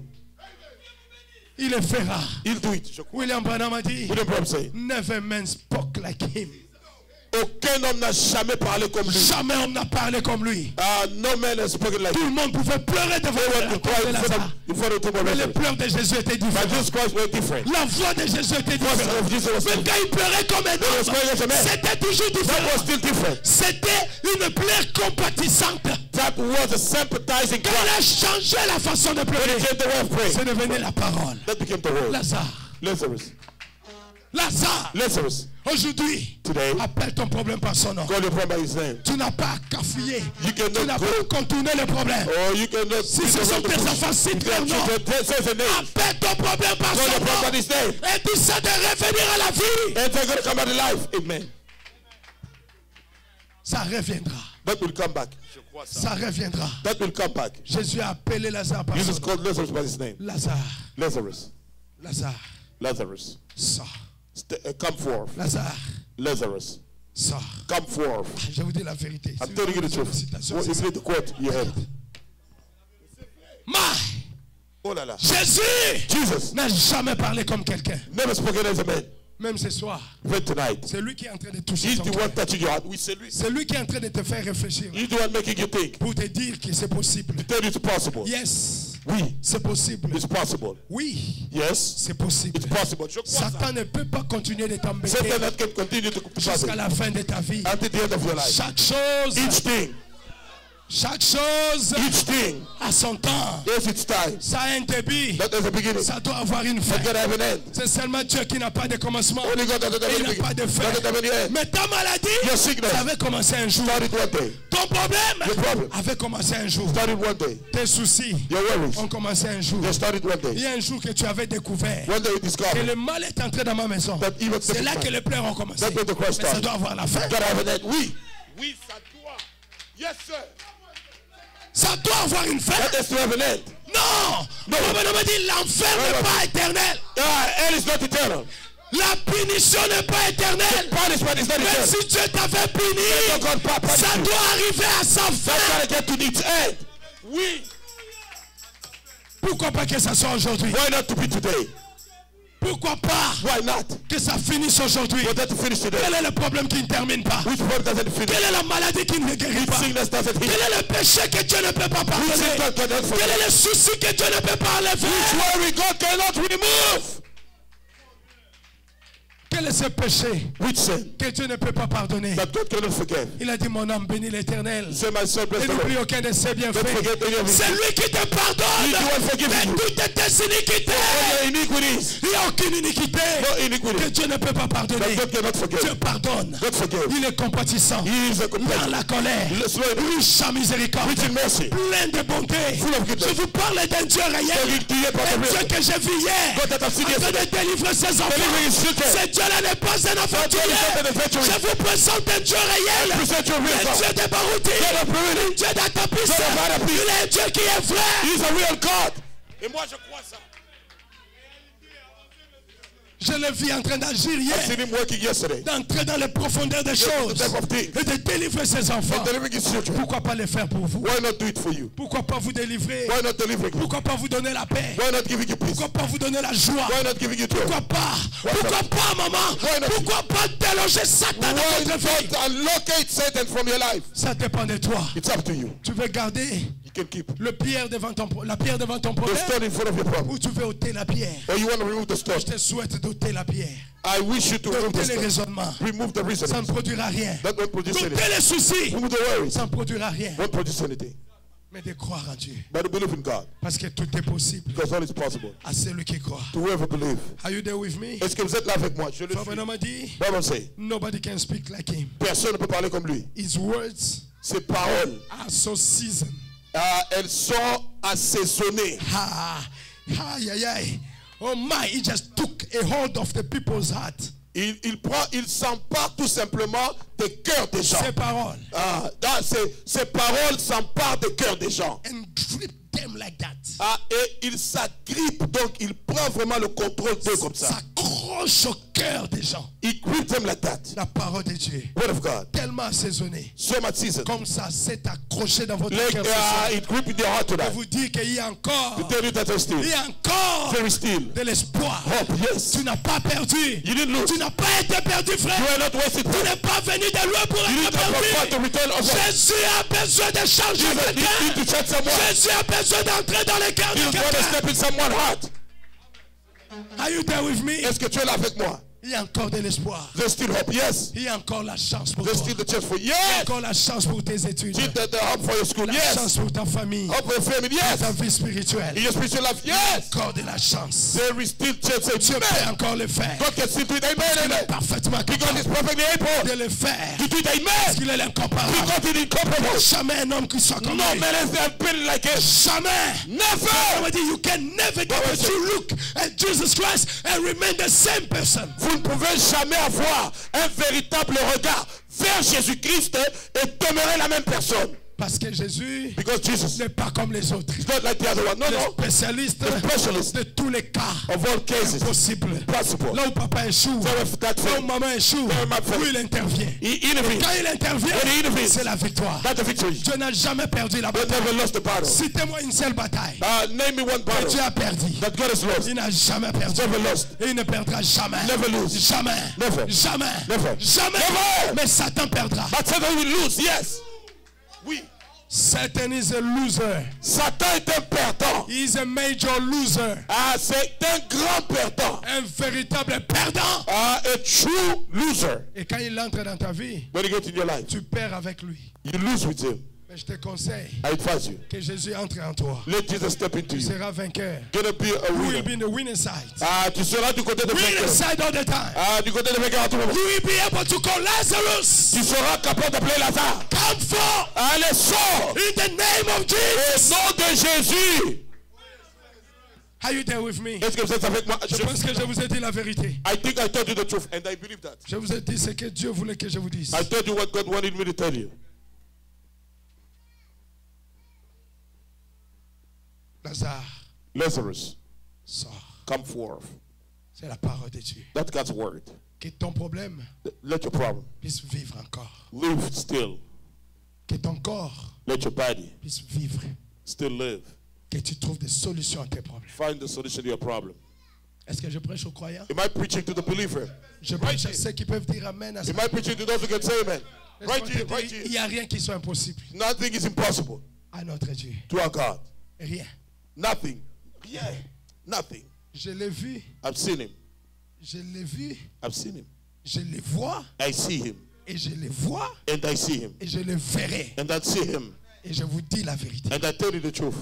Il le fera. He'll do it. William Branham a dit, William Branham say, never man spoke like him. aucun homme n'a jamais parlé comme lui. Jamais on n'a parlé comme lui. No man has spoken like Tout him. le monde pouvait pleurer devant la croix de Lazare. Mais les pleurs de Jésus étaient But différents. Jesus Christ were different. La voix de Jésus était différente. Of Jesus was Même quand il pleurait comme un homme, c'était toujours That was différent. still different. C'était une plaie compatissante. That was a sympathizing Quand cry. il a changé la façon de When pleurer, he changed the way of praying, c'est devenu la parole. that became the word. Lazare. Lazarus. Lazare. Lazarus. Aujourd'hui, Today, appelle ton problème par son nom. call your problem by his name. Tu n'as pas à cafouiller. You Tu n'as cannot pas go. à contourner le problème. Or you cannot Si ce sont tes enfants, cite leur nom. Say the name. Appelle ton problème par Call your son problem nom. by his name. Et dis ça de revenir à la vie. And they're going to come out alive. Amen. Ça reviendra. That will come back. Ça reviendra. That will come back. Jésus a appelé Lazare par son Jesus nom. called Lazarus by his name. Lazare. Lazarus. Lazare. Lazarus. Sors. Come forth. Lazare. Lazarus. Sors. Come forth. Je vous dis la vérité. I'm telling you the truth. What is it, the quote you heard? Oh là là. Jésus Jesus n'a jamais parlé comme quelqu'un. never spoken as a man. Même ce soir, Even tonight. c'est lui qui est en train de toucher He's ton the cœur. one touching your heart. We say lui. C'est lui qui est en train de te faire réfléchir. He's the one making you think. Pour te dire que c'est possible. Tell you it's possible. Yes, Oui. c'est possible. It's possible. Oui, Yes. c'est possible. It's possible. Je crois ça. Satan ne peut pas continuer de t'embêter Satan that can continue to jusqu'à la fin de ta vie. until the end of your life. Chaque chose Each thing a son temps. has its time. Ça a un début. That there's a beginning. Ça doit avoir une fin. That can have an end. C'est seulement Dieu qui n'a pas de commencement. Only God doesn't have Et il any n'a beginning. pas de fin. Doesn't have any end. Mais ta maladie, Your sickness ça avait commencé un jour. started one day. Ton problème Your problem avait commencé un jour. started one day. Tes soucis Your worries ont commencé un jour. they started one Il y day. a un jour que tu avais découvert One day you que discovered le mal est entré dans ma maison. that even C'est là que les pleurs ont commencé. That's when the cry Mais ça started. doit avoir la fin. gotta have an end. Oui, ça doit. Yes, sir. Ça doit avoir une fin. That has to have an end. Non. Non, mais dit l'enfer n'est pas éternel. Hell is not eternal. La punition n'est pas éternelle. Punishment is not Même eternal. si Dieu t'avait puni, God punish ça you. doit arriver à sa That's fin. gotta get to its end. Oui. Pourquoi pas que ça soit aujourd'hui? Why not to be today? Pourquoi pas Why not? que ça finisse aujourd'hui? For that to finish today. Quel est le problème qui ne termine pas? Which one doesn't finish? Quelle est la maladie qui ne guérit Which pas? sickness doesn't Quel heal? est le péché que Dieu ne peut pas Which pardonner? sickness cannot Quel forgive? est le souci que Dieu ne peut pas enlever? Which worry God cannot remove? Que Quel est ce péché Which sin? que Dieu ne peut pas pardonner? That God cannot forgive. Il a dit, mon âme bénit l'Éternel. Say, my soul, bless Et the n'oublie Lord. aucun de ses Don't bienfaits. forget any of his C'est lui qui te pardonne He will forgive de you. toutes tes iniquités. All your iniquities. Il n'y a aucune iniquité No iniquity. que Dieu ne peut pas pardonner. That God cannot forgive. Dieu pardonne. God forgive. Il est compatissant. He is a Dans compassion. la colère. Slow and Riche en miséricorde. rich in mercy. Plein de bonté. Full of goodness. Je vous parle d'un Dieu réel. Qui est par Un the Dieu real. que j'ai vu hier. God that I've seen En train yesterday. de délivrer ses enfants. Delivering his children. Ce Dieu-là n'est pas un aventurier. God is not an adventurer. Je vous présente un Dieu réel. Present your real Un God. Dieu de Barouti. God of Barouti. Un Dieu d'Atapis. God of Atapis. Il est un Dieu qui est vrai. He is a real God. Et moi je crois ça. Je le vis en train d'agir I hier. seen him working yesterday. D'entrer dans les profondeurs des The choses. type of thing. Et de délivrer ses enfants. And delivering his children. Pourquoi pas le faire pour vous? Why not do it for you? Pourquoi pas vous délivrer? Why not delivering you? Pourquoi pas vous donner la paix? Why not giving you peace? Pourquoi pas vous donner la joie? Why not giving you joy? Pourquoi pas? Pourquoi pas, maman? Why not? Pourquoi pas déloger Satan dans Why votre vie? not allocate Satan from your life? Ça dépend de toi. It's up to you. Tu veux garder You can keep la pierre devant ton the problème stone in front of your problem. ou tu veux ôter la pierre? Or you want to remove the stone. Je te souhaite d'ôter la pierre. I wish you to remove D'ôter the les stone. raisonnements. Remove the reason. Ça ne produira rien. That won't produce anything. D'ôter les soucis. Remove the worries. Ça ne produira rien. Won't produce anything. Mais de croire en Dieu. But to believe in God. Parce que tout est possible Because all is possible. à celui qui croit. To whoever believe. Are you there with me? Est-ce que vous êtes là avec moi? Je le Frère suis. Branham a dit, Bible say, nobody can speak like him. personne ne peut parler comme lui. His words Ses paroles, are so seasoned. elles sont assaisonnées. Ah, aïe, aïe, aïe. Oh my, he just took a hold of the people's heart. Il s'empare tout simplement des cœurs des gens. Ses paroles. Ces paroles s'emparent des cœurs des gens. And grip them like that. Et il s'agrippe, donc il prend vraiment le contrôle d'eux comme ça. S'accroche au cœur des gens. He gripped them like that. La parole de Dieu. Word of God. Tellement assaisonnée. So much season. Comme ça, c'est accroché dans votre Like, cœur. ce soir. it gripped in their heart Je tonight. vous dis qu'il y a encore. To tell you that there's Il still. y a encore There is still. de l'espoir. Hope, yes. Tu n'as pas perdu. You didn't lose. Tu n'as pas été perdu, frère. You are not wasted. Tu n'es pas venu de loin pour You être didn't come from far to perdu. return of God. Jésus a besoin de changer You need quelqu'un. to touch someone. Jésus a besoin d'entrer dans le cœur You de want to quelqu'un. step in someone's heart. Are you there with me? Est-ce que tu es là avec moi? Il y a encore de l'espoir. There's still hope, yes. Il y a encore la chance pour There's toi. still the chance for Il y a yes. encore la chance pour tes études. Still the hope for your school, La yes. chance pour ta famille. Hope for your family, Pour ta yes. vie spirituelle. In your spiritual life, yes. Encore de la chance. There is still chance. Dieu peut Amen. encore le faire. God can still do it. Amen. Il est Amen. parfaitement Because capable he's perfectly able de le faire. to do it. Parce Amen. qu'il est l'incomparable. Because he's incomparable. Jamais un homme qui soit comme No lui. man has been like him. Jamais. Never. On dit, you can never get a true look at Jesus Christ and remain the same person. Vous ne pouvez jamais avoir un véritable regard vers Jésus-Christ et demeurer la même personne. Parce que Jésus Because Jesus n'est pas comme les autres. is not like the other one. No, Le no. spécialiste The specialist de tous les cas of all cases. possibles. Possible. Là où papa échoue, So if that là où faith, maman échoue, où il intervient. he intervenes. Quand il intervient, When he intervenes, c'est la victoire. that's the victory. Dieu n'a jamais perdu la God bataille. never lost the battle. Citez-moi une seule bataille Name me one que battle Dieu a perdu. that God has lost. Il n'a jamais perdu. Never lost. Et il ne perdra jamais. Never lose. Jamais. Never. Jamais. Never. Jamais. Never. Mais Satan perdra. But Satan will lose, yes. Oui. Satan is a loser. Satan est un perdant. He is a major loser. C'est un grand perdant. Un véritable perdant. A true loser. Et quand il entre dans ta vie, When you get in your life, tu perds avec lui. you lose with him. Mais je te conseille I advise you. que Jésus entre en toi. Let Jesus step into Tu you. seras vainqueur. Gonna be a You will winner. be in the winning side. Tu seras du côté de Winning vainqueur. side all the time. Du côté de vainqueur à tout moment. You will be able to call Lazarus. Tu seras capable d'appeler Lazare. Come forth Allez, sors. in the name of Au Jesus. nom de Jésus. Are you there with me? Est-ce que vous êtes avec moi? Je pense que je vous ai dit la vérité. I think I told you the truth and I believe that. Je vous ai dit ce que Dieu voulait que je vous dise. I told you what God wanted me to tell you. Lazarus, Sors. come forth. C'est la parole de Dieu. That's God's word. Que ton problème Let your problem puisse vivre encore. live still. Que ton corps Let your body puisse vivre. still live. Que tu trouves des solutions à tes problèmes. Find the solution to your problem. Est-ce que je prêche aux croyants? Am I preaching to the believer? Je prêche à ceux qui peuvent dire Amen à ça. Am I preaching to those who can say amen? Laisse-moi Right te here, dire, right il here. n'y a rien qui soit impossible Nothing is impossible à notre Dieu. to our God. Rien. Nothing. Yeah. Nothing. Je l'ai vu I've seen him Je l'ai vu. I've seen him. Je le vois. I see him. Et je le vois. And I see him. Et je le verrai. And I see him. Et je vous dis la vérité. And I tell you the truth.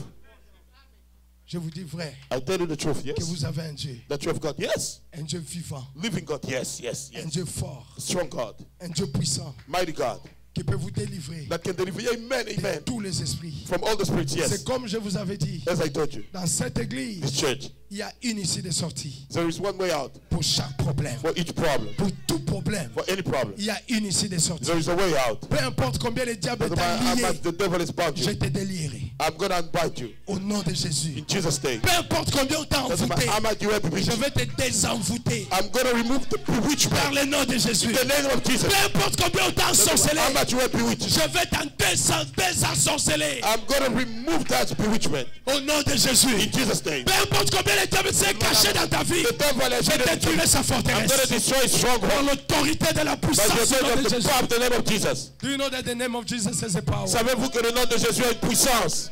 Je vous dis vrai. I tell you the truth, Que yes. vous avez un Dieu. That you have God, yes. Un Dieu vivant. Living God, yes, yes, Un yes. Dieu fort. Strong God, Un Dieu puissant. mighty God. Qui peut vous délivrer That can deliver you, amen, de amen. tous les esprits. From all the spirits, C'est yes. comme je vous avais dit. As I told you, Dans cette église, this church, il y a une issue de sortie. there is one way out Pour chaque problème. for each problem. Pour tout problème. For any problem, Il y a une issue de sortie. there is a way out. Peu importe combien le diable No t'a matter how lié, much the devil is bound je you, te délierai. I'm going to invite you Au nom de Jésus. in Jesus' name. Peu importe combien on t'a Doesn't envoûté, matter how much you have je bewitched. vais te désenvoûter. I'm going to remove the Par bewitchment le nom de Jésus. in the name of Jesus. Peu importe combien on t'a Doesn't ensorcelé, matter how much you have bewitched. je vais t'en désensorceler. I'm going to remove that bewitchment Au nom de Jésus. in Jesus' name. Peu importe combien le diable s'est caché dans ta vie, The devil has je hidden it. détruirai sa I'm going to forteresse. destroy his Dans stronghold l'autorité de la by the puissance du nom authority de of the Jésus. power of the name of Jesus. Do you know that the name of Jesus has a power? Savez-vous que le nom de Jésus a une puissance?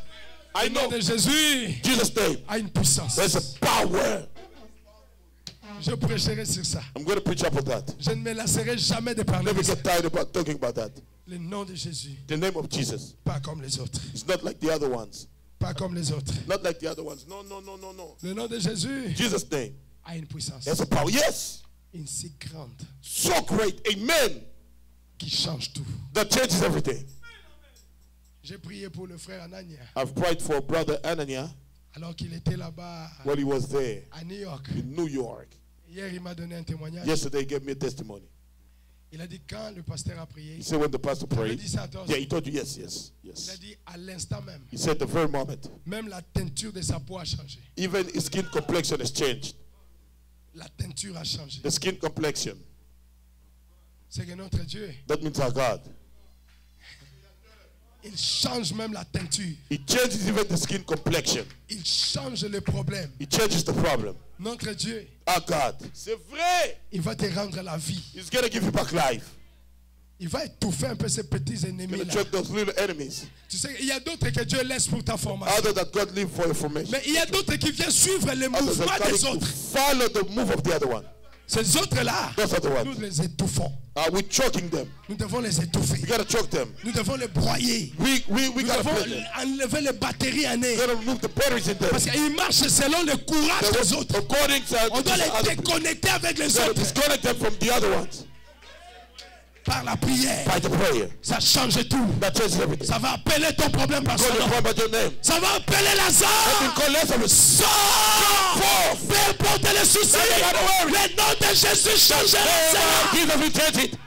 I Le nom know. de Jésus Jesus' name. a une puissance. There's a power. Je prêcherai sur ça. I'm going to preach up on that. Je ne me lasserai jamais de parler Never de ça. get tired about talking about that. Le nom de Jésus, The name of Jesus. pas comme les autres. It's not like the other ones. Pas comme les autres. Not like the other ones. No, no, no, no, no. Le nom de Jésus Jesus' name. a une puissance. There's a power. Yes. Une si grande So great. Amen. qui change tout. That changes everything. J'ai prié pour le frère Anania I've prayed for brother Anania alors qu'il était là-bas when he was there à New York. in New York. Hier, il m'a donné un témoignage. Yesterday he gave me a testimony. Il a dit quand le pasteur a prié, He said when the pastor il a prayed. dit ça à toi. Yeah, he told you yes, yes, Il a yes. dit à l'instant même, He said the very moment. même la teinture de sa peau a changé. Even his skin complexion has changed. La teinture a changé. The skin complexion. C'est que notre Dieu, That means our God. il change même la teinture. He changes even the skin complexion. Il change le problème. He changes the problem. Notre Dieu, Our God. C'est vrai. il va te rendre la vie. He's going to give you back life. Il va étouffer un peu ces petits He's ennemis going to là. check those little enemies. Tu sais, il y a d'autres que Dieu laisse pour ta formation. Other that God leave for information. Mais il y a d'autres qui viennent suivre les Others mouvements are des coming to autres. follow the move of the other one. Ces autres-là, Those are the nous ones. les étouffons. We're choking them. Nous devons les étouffer. We got to choke them. Nous devons les broyer. We Nous got to devons play them. enlever les batteries en eux. We got to remove the batteries in them. Parce qu'ils marchent selon le courage des autres. According to On doit les other people. déconnecter avec les We got to autres. disconnect them from the other ones. Par la prière. By the prayer. Ça change tout. That changes everything. Ça va appeler ton problème par son Call your nom. problem by your name. Ça va appeler Let him Lazare. call Lazarus. Sors. Forth. Peu importe les soucis. Le nom de Jésus changera cela. Jesus will change it.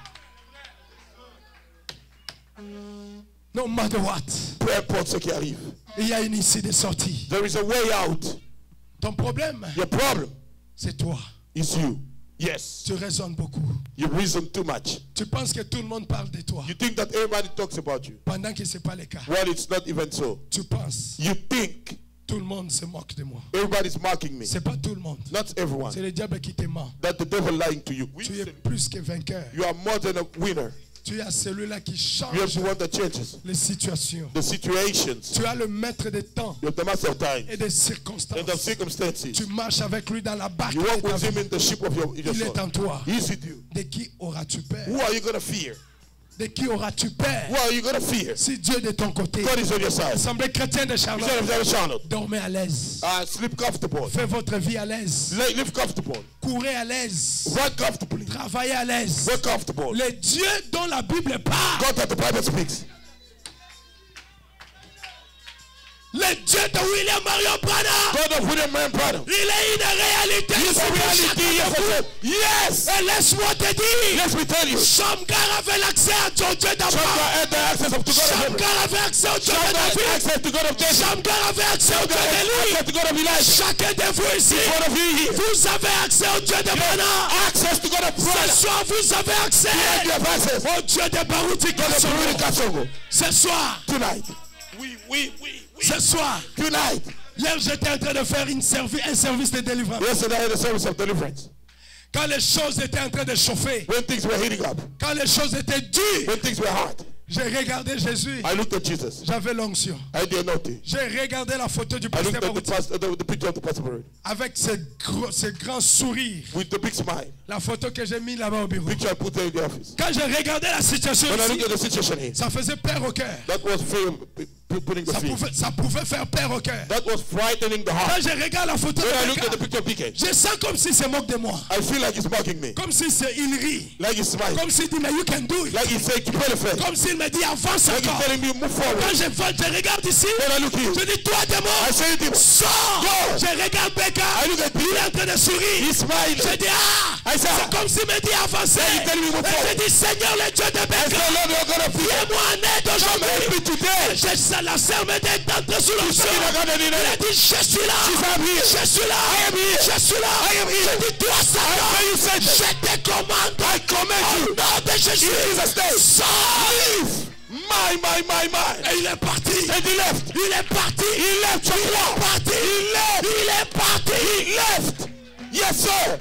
No matter what. Peu importe ce qui arrive. Il y a une issue de sortie. There is a way out. Ton problème, Your problem c'est toi. is you. Yes. Tu raisonnes beaucoup. You reason too much. Tu penses que tout le monde parle de toi. You think that everybody talks about you. Pendant que ce n'est pas le cas. Well, it's not even so. Tu penses, You think tout le monde se moque de moi. everybody's mocking me. Ce n'est pas tout le monde. Not everyone. C'est le diable qui te ment. That the devil lying to you. Tu es plus que vainqueur. You are more than a winner. Tu es celui-là qui You have change the one that changes les situations. the situations. Tu as le maître des temps You have the master of time et des and the circonstances. circumstances. Tu marches avec lui dans la barque You de walk ta with him vie. in the ship of your Il est soul. en toi. He is with you. De qui auras-tu peur? Who are you going to fear? De qui auras-tu peur? Who are you going to fear? Si Dieu est de ton côté. God is on your side. Assemblée chrétienne de He said, Charlotte. Charlotte, Dormez à l'aise. sleep comfortable. Faites votre vie à l'aise. Live comfortable. Courez à l'aise. Work comfortably. Travaillez à l'aise. Work comfortable. Le Dieu dont la Bible parle. God that the Bible speaks. Le Dieu de William Marion Branham. God of William Marion Branham. Il est une réalité. Yes, a reality. Yes. Et laisse-moi te dire. Yes, we tell you. Shamgar avait l'accès à Dieu d'Abraham. Shamgar had the access of to God of Abraham. Shamgar avait accès au Dieu de Shamgar had David. access to God of David. Shamgar avait accès au Dieu d'Élie. Access to God of Elijah. Chacun de vous ici, One of you here. vous avez accès au Dieu de Branham. Access to God of Ce Branham. soir, vous avez accès You have access. au Dieu de Baruti God of Rudy Kassongo. Kasongo. Ce soir, Tonight. ce soir, Tonight. hier j'étais en train de faire un service de délivrance. Yesterday I had a service of deliverance. Quand les choses étaient en train de chauffer, When things were heating up. quand les choses étaient dures, When things were hard. J'ai regardé Jésus. I looked at Jesus. J'avais l'onction. I did nothing. J'ai regardé la photo du I pasteur looked at Barouti the picture of the pastor avec ce grand sourire. with the big smile. La photo que j'ai mise là-bas au bureau. Picture I put there in the office. Quand j'ai regardé la situation When I ici, looked at the situation here, ça faisait peur au cœur. that was putting the fear. Ça pouvait faire peur au cœur. That was frightening the heart. Quand je regarde la photo When I de looked at the quelqu'un, picture of PK, je sens comme si c'est moque de moi. I feel like he's mocking me. Comme si il rit. Like he's smiling. Comme s'il dit, mais you can do it. Like he's saying, keep on the face. Comme s'il me dit, avance Like he's encore. telling me, move forward. Quand je regarde ici, When I look here, je dis, toi démon, I say to him, sors. go. Je regarde Becca, I look at il est en train de sourire. He's smiling. Je dis, ah, I say, c'est comme s'il me dit, avancer. Like he's telling me, move Et forward. je dis, Seigneur, le Dieu de I Becca, say, Lord, you're going to feel. viens-moi en aide Come help me aujourd'hui. today. Je sais la sœur me dit d'entrer sous le sol. I Il a dit, je suis là. Je suis là. Je suis là. Je dis, toi, Satan, je te commande. Au nom de Jésus. Sors. My. Et il est parti. And he left. Il est parti. Il est parti. Il est parti. He left. Yes, sir.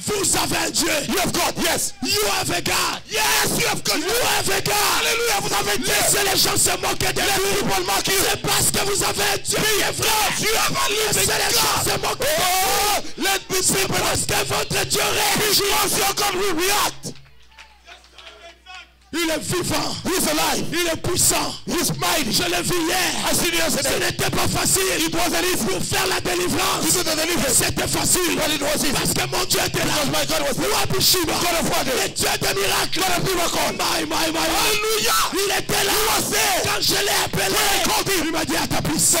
Vous avez un Dieu. You have God. Yes. You have a God. Yes, you have God. You have a God. Hallelujah. Vous avez Dieu. Laissez les gens se moquer de vous. C'est parce que vous avez un Dieu qui est vrai. You have a living Laissez les gens se moquer de vous. Oh, let me see. C'est parce que votre Dieu réagit. Because your God will react. Il est vivant. He's alive. Il est puissant. He's mighty. Je l'ai vu hier. I see it Ce yesterday. n'était pas facile. It wasn't easy. Pour faire la délivrance. To do the deliverance. C'était facile. But it was easy. Parce que mon Dieu était là. Because my God was there. Wabishima. God of wonders. Le Dieu de miracles. God of miracle. My. Hallelujah. Il était là. He was there. Quand je l'ai appelé, il m'a dit à ta puce.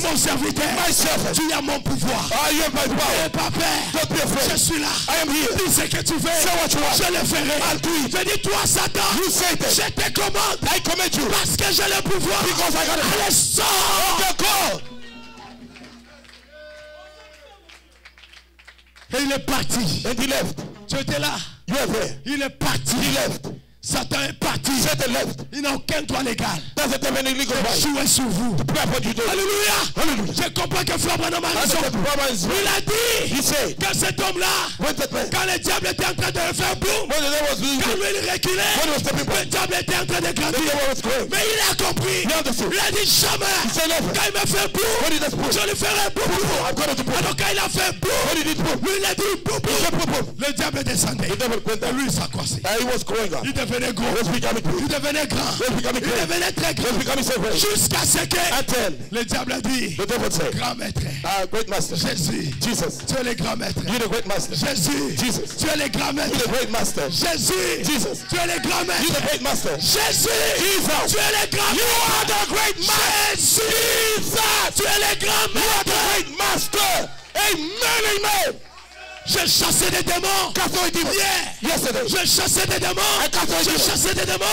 Mon serviteur. My servant. Tu as mon pouvoir. You have my power. N'aie pas peur. Don't be afraid. Je suis là. I am here. Dis ce que tu veux. Say what you want. Je le ferai. I'll do it. Je dis toi Satan. You say that. Je te commande. I command you. Parce que j'ai le pouvoir. Because I got it. Allez, sors. God. Et il est parti. And he left. Tu étais là. You are there. Il est parti. He left. Satan est parti. Satan left. Il n'a aucun droit légal. Doesn't have any legal right. Jouer sur vous. Pray what you do. Alléluia. Hallelujah. Je comprends que Frère Branham a raison. Il a dit He said, que cet homme-là, when that man, quand le diable était en train de le faire boum, when the devil was doing quand it, lui il reculait, when he was stepping le back, diable était en train de the grandir. devil was growing. Mais il a compris. He understood. Il a dit jamais. said never. Quand il me fait boum, When he does boom, je lui ferai boum. I'm going to boom. Alors quand il a fait boum, When he did boom, lui il a dit boum boum. he said boom, boom. Le diable descendait. The devil went Et down. lui il s'accroissait. And he was growing up. Il devenait gros. He was becoming Il big. devenait grand. He was becoming Il great. devenait très He grand. was becoming so great. Jusqu'à ce que Until le diable a dit, the devil said, grand maître, great master, Jésus, Jesus, tu es le grand maître. you're the great master. Jésus, Jesus, tu es le grand maître. you're the great master. Jésus, Jesus, tu es le grand maître. you're the great master. Jésus, Jesus, tu es le grand maître. you are the great master. Jésus, Jesus, tu es le grand you are the maître. great master. Amen, amen. Je chassais des démons. Hier, Yesterday, je chassais des démons. Je chassais des démons.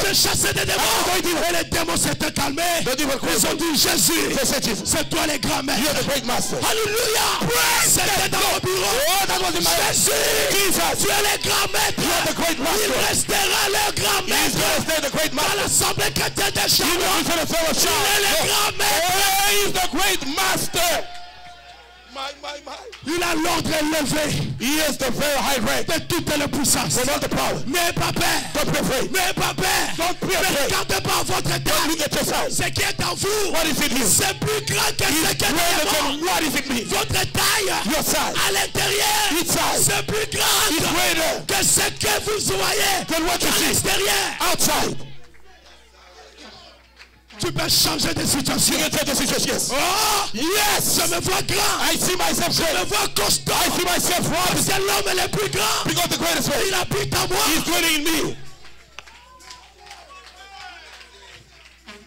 Je chassais des démons. Et les démons s'étaient calmés. Ils ont dit Jésus, c'est toi le grand maître. you're the great master. Alléluia. C'était dans mon bureau. Oh, that was in my Jésus, tu es le grand maître. You're the great master. Il restera le grand He's maître. going to stay the great Dans master. l'assemblée chrétienne de He's Charlotte. going to stay the Il est le grand maître. He's the great master. My. Il a l'ordre élevé He is the very high rank. de toutes les puissances. For all the power. N'ayez pas peur. Don't be afraid. N'ayez pas peur. Don't be Ne afraid. regardez pas votre Don't état. look at yourself. Ce qui est en vous, What is in you? c'est plus grand que ce qui est Greater en than vous. what is in me. Votre taille Your size. à l'intérieur, Inside. c'est plus It's grand greater que ce que vous voyez than what you à see l'extérieur. outside. Tu peux changer de situation. You can take the situation. Yes. Oh, Yes. je me vois grand. I see myself Je great. me vois costaud. I see myself Parce rising. que l'homme est le plus grand. Because the greatest way. Il habite en moi. He's dwelling in me.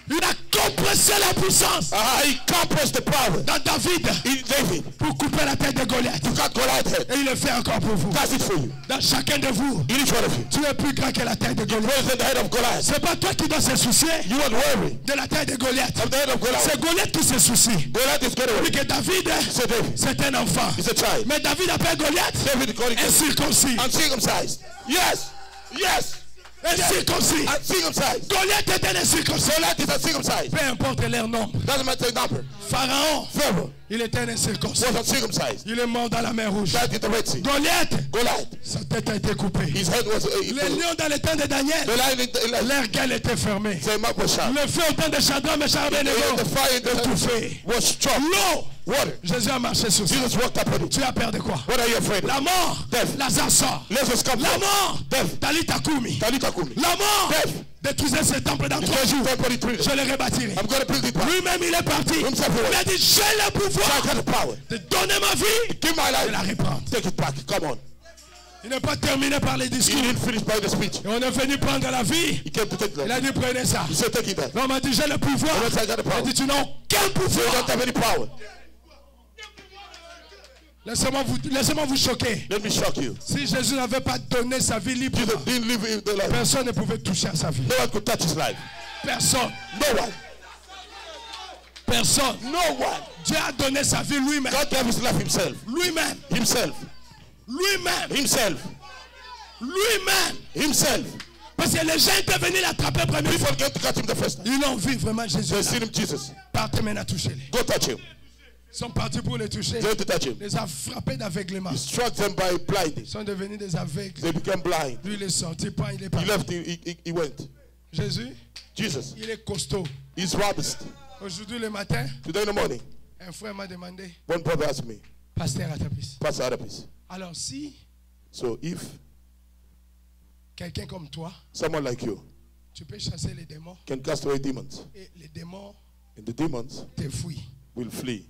Il a compressé la puissance. He compressed the power. Dans David, In David. pour couper la tête de Goliath. You got Goliath's head. Et il le fait encore pour vous. That's it for you. Dans chacun de vous, In each one of you. tu es plus grand que la tête de Goliath. Raise the head of Goliath. C'est pas toi qui dois se soucier You won't worry. de la tête de Goliath. Of the head of Goliath. C'est Goliath qui se soucie. Goliath is getting Puis away. que David, C'est David. c'est un enfant. He's a child. Mais David appelle Goliath David calling him incirconcis. uncircumcised. Yes. Yes. Incirconcis. Uncircumcised. Goliath était incirconcis. Goliath is uncircumcised. Peu importe leur nom. Doesn't matter the number. Pharaon, Pharaoh. Il était incirconcis. was uncircumcised. Il est mort dans la mer Rouge. Died in the Red Sea. Goliath, sa tête a été coupée. His head was Les lions dans le temps de Daniel, the lion in leur gueule était fermée. the mouth was shut. Le feu au temps de Shadrach, Meshach et Abednego The fire in the étouffé. was struck. L'eau, Water. Jésus a marché sur ça. Jesus walked up on it. Tu as peur de quoi? What are you afraid of? La mort. Death. Lazare sort. Lazarus come La forth. mort. Death. Talita Kumi. Talita Kumi. La mort. Death. Détruisez ce temple dans 3 Because jours. you temple in 3 days. Je le rebâtirai. I'm going to build it back. Lui-même il est parti. Himself away. Il a dit j'ai le I pouvoir got the power. de donner ma vie Give my et la life. reprendre. Take it back. Come on. Il n'est pas terminé par les He discours. didn't finish by the speech. Et on est venu prendre la vie. He came to take Il a that. dit prenez ça. He said take it back. On m'a dit j'ai le pouvoir. And I got the Il a power. dit tu n'as aucun You pouvoir. don't have any power. Laissez-moi vous choquer. Let me shock you. Si Jésus n'avait pas donné sa vie libre, Jesus didn't live in the life. personne ne pouvait toucher à sa vie. No one could touch his life. Personne. No one. Personne. No one. Dieu a donné sa vie lui-même. God gave his life himself. Lui-même. Himself. Lui-même. Himself. Lui-même. Himself. Parce que les gens étaient venus l'attraper première fois. People came to catch him the first time. Ils l'ont vu vraiment Jésus. They Là. seen him, Jesus. Partez maintenant, touchez-les. Go touch him. Ils sont partis pour les toucher. They went to touch him. Ils les a frappés d'aveuglement. He struck them by blinding. Ils sont devenus des aveugles. They became blind. Lui, il est sorti, pas, il est He parti. left. He went. Jésus, Jesus. il est costaud. He's robust. Aujourd'hui, le matin, Today in the morning, un frère m'a demandé, one brother asked me, Pasteur Atapis, Pastor Adapis. alors si So if quelqu'un comme toi, someone like you tu peux chasser les démons can cast away demons, et les démons and the demons te fuient. will flee.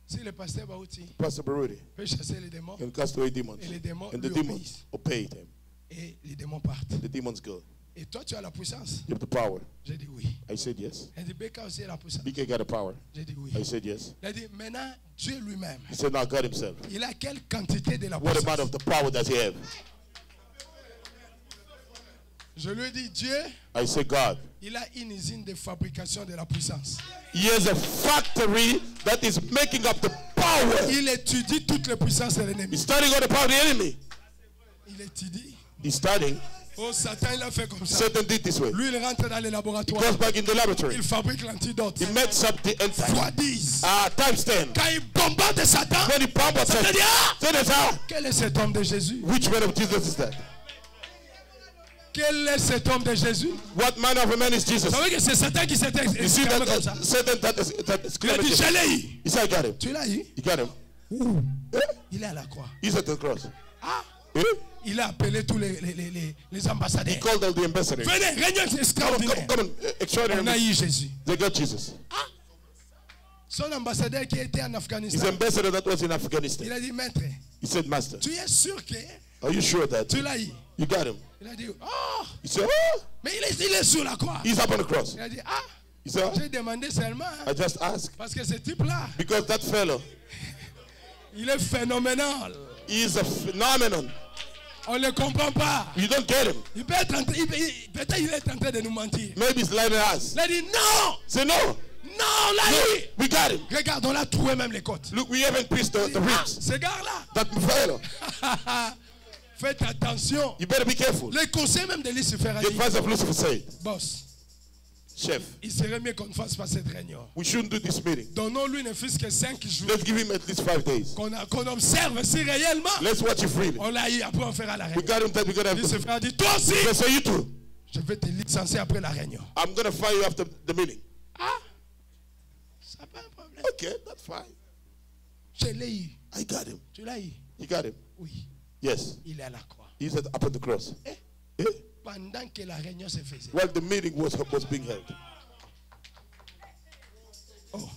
Si le pasteur Baouti Pastor Baruti peut chasser les démons can cast away demons, et les démons and the lui demons obéissent obey him. et les démons partent. The demons go. Et toi, tu as la puissance? You have the power. J'ai dit oui. I said yes. Il dit Beka aussi a la puissance. BK got the power. J'ai dit oui. I said yes. Il a dit maintenant, Dieu lui-même, He said, now God himself. il a quelle quantité de la What puissance? amount of the power does he have? Je lui ai dit Dieu, I said, God. il a une usine de fabrication de la puissance. He has a factory that is making up the power. Il étudie toutes les puissances de l'ennemi. He's studying all the power of the enemy. Il étudie. He's studying. Oh, Satan, il a fait comme ça. Satan did this way. Lui, il rentre dans les He laboratoires. goes back in the laboratory. Il fabrique l'antidote. He makes up the enzyme. Fois 10. Times 10. Quand il bombarde Satan, When he bombs Satan Satan, dit ah, Satan says, ah, quel est cet homme de Jésus? which man of Jesus is that? Quel est cet homme de Jésus? What man of a man is Jesus? Vous savez que c'est Satan qui s'était You see exclamé that comme ça. Satan that is Il a dit, exclamated. je l'ai eu. He said, I got him. Tu l'as eu? You got him. Ouh. Eh? Il est à la croix. He's at the cross. Ah, Eh? il a appelé tous les ambassadeurs. He called all the ambassadors. Venez, réunion Come extraordinaire. on, extraordinary. On a eu Jésus. They got Jesus. Son ambassadeur qui était en His Afghanistan, ambassador that was in il Afghanistan. a dit, maître, He said, Master, tu es sûr que are you sure that tu l'as eu? you got him? Il a dit, oh, He said, oh, mais il est sur la croix. he's up on the cross. Il a dit, ah, He said, j'ai demandé seulement, hein, I just asked. parce que ce type-là, Because that fellow, il est phénoménal. he is a phenomenon. On ne le comprend pas. You don't get him. Il peut être peut-être il est en train de nous mentir. Maybe he's lying to us. Il a dit, non, Say, no, non, là, no, oui. we got him. Regarde, on a trouvé même les côtes. Look, we haven't pierced the Ah, ribs. ce gars-là. That fellow, Faites attention. you better be careful. Le conseil même de Lucifer a The dit, advice of Lucifer said, boss, Chef, il serait mieux qu'on ne fasse pas cette réunion. we shouldn't do this meeting. Donnons-lui ne fût-ce que 5 jours. Let's give him at least 5 days. Qu'on observe si réellement Let's watch it freely. on l'a eu, après on fera la We réunion. got him that we're going to have to. Lucifer a dit, toi aussi, Yes, so you too. je vais te licencier après la réunion. I'm going to fire you after the meeting. Ah, ça pas un problème. Okay, that's fine. Je l'ai eu. I got him. Tu l'as eu? You got him. Oui, Yes. il est à la croix. He's up on the cross. Eh, Eh? pendant que la réunion se faisait. While the meeting was being held. Oh.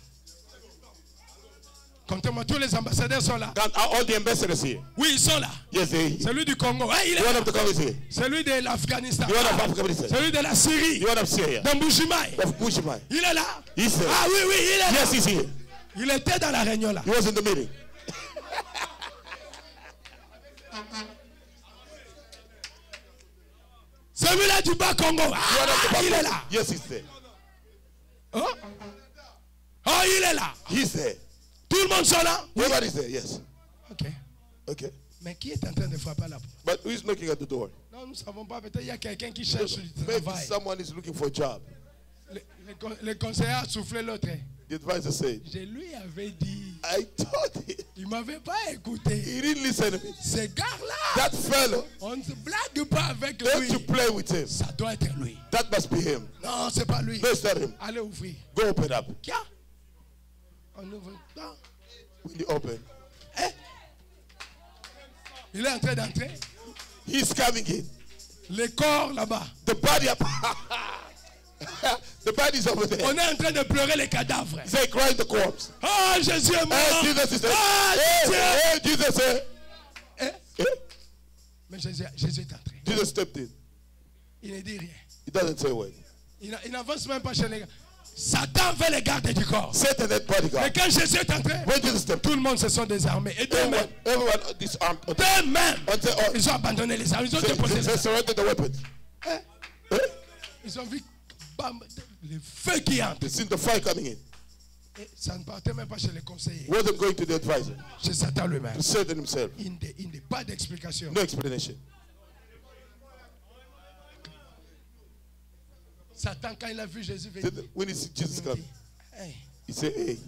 Comptez-moi, tous les ambassadeurs sont là. Are all the ambassadors here? Oui, ils sont là. Yes, they. Celui du Congo, hein, il est The one là. of the Congo is here. Celui de l'Afghanistan. The one of Ah, Africa is here. celui de la Syrie. The one of Syria. d'Amboujimaï. Of Bushman. Il est là. He's here. Ah oui, oui, il est là. Yes, he's here. Il était dans la réunion là. He was in the meeting. Celui-là du bas Congo. The one of Ah, the il est là. Yes, he's there. Oh, oh, il est là. He's there. Tout le monde sont là. Everybody's there. Yes. Ok. Okay. Mais qui est en train de frapper à la porte? But who's knocking at the door? Non, nous ne savons pas. Peut-être il y a quelqu'un qui cherche du Maybe travail. someone is looking for a job. Le conseiller a soufflé l'autre. The advisor said, Je lui avais dit. I told him. Il ne m'avait pas écouté. He didn't listen to me. Ce gars-là, That fellow, on ne se blague pas avec don't you lui. play with him. Ça doit être lui. That must be him. Non, c'est pas lui. No, it's not him. Allez ouvrir. Go open up. क्या? On ouvre. Non. When you open, Eh? Il est en train d'entrer. he's coming in. Le corps là-bas. The body up. The body's over there. On est en train de pleurer les cadavres. They crying the corpse. Oh, Jésus est mort. Hey, Jesus is there. Ah, Hey, Dieu. hey, Jesus, hey. Eh? Hey. Mais Jésus est entré. Jesus stepped in. Il ne dit rien. He doesn't say a word. Il n'avance même pas chez les gars. Satan veut les garder du corps. Satan had Mais bodyguard. quand Jésus est entré, When Jesus stepped tout in, le monde se sont désarmés. Et d'eux-mêmes, everyone disarmed. d'eux-mêmes, Until ils ont abandonné les armes. Ils ont déposé les they armes. surrendered the weapons. Eh? Eh? Ils ont vu bam, le feu qui entre. They seen the fire coming in. Et ça ne partait même pas chez les conseillers. He wasn't going to the advisor. Chez Satan lui-même. To Satan himself. Il n'est pas d'explication. No explanation. Satan, quand il a vu Jésus venir, When he see Jesus il come, dit, hey, he said, hey,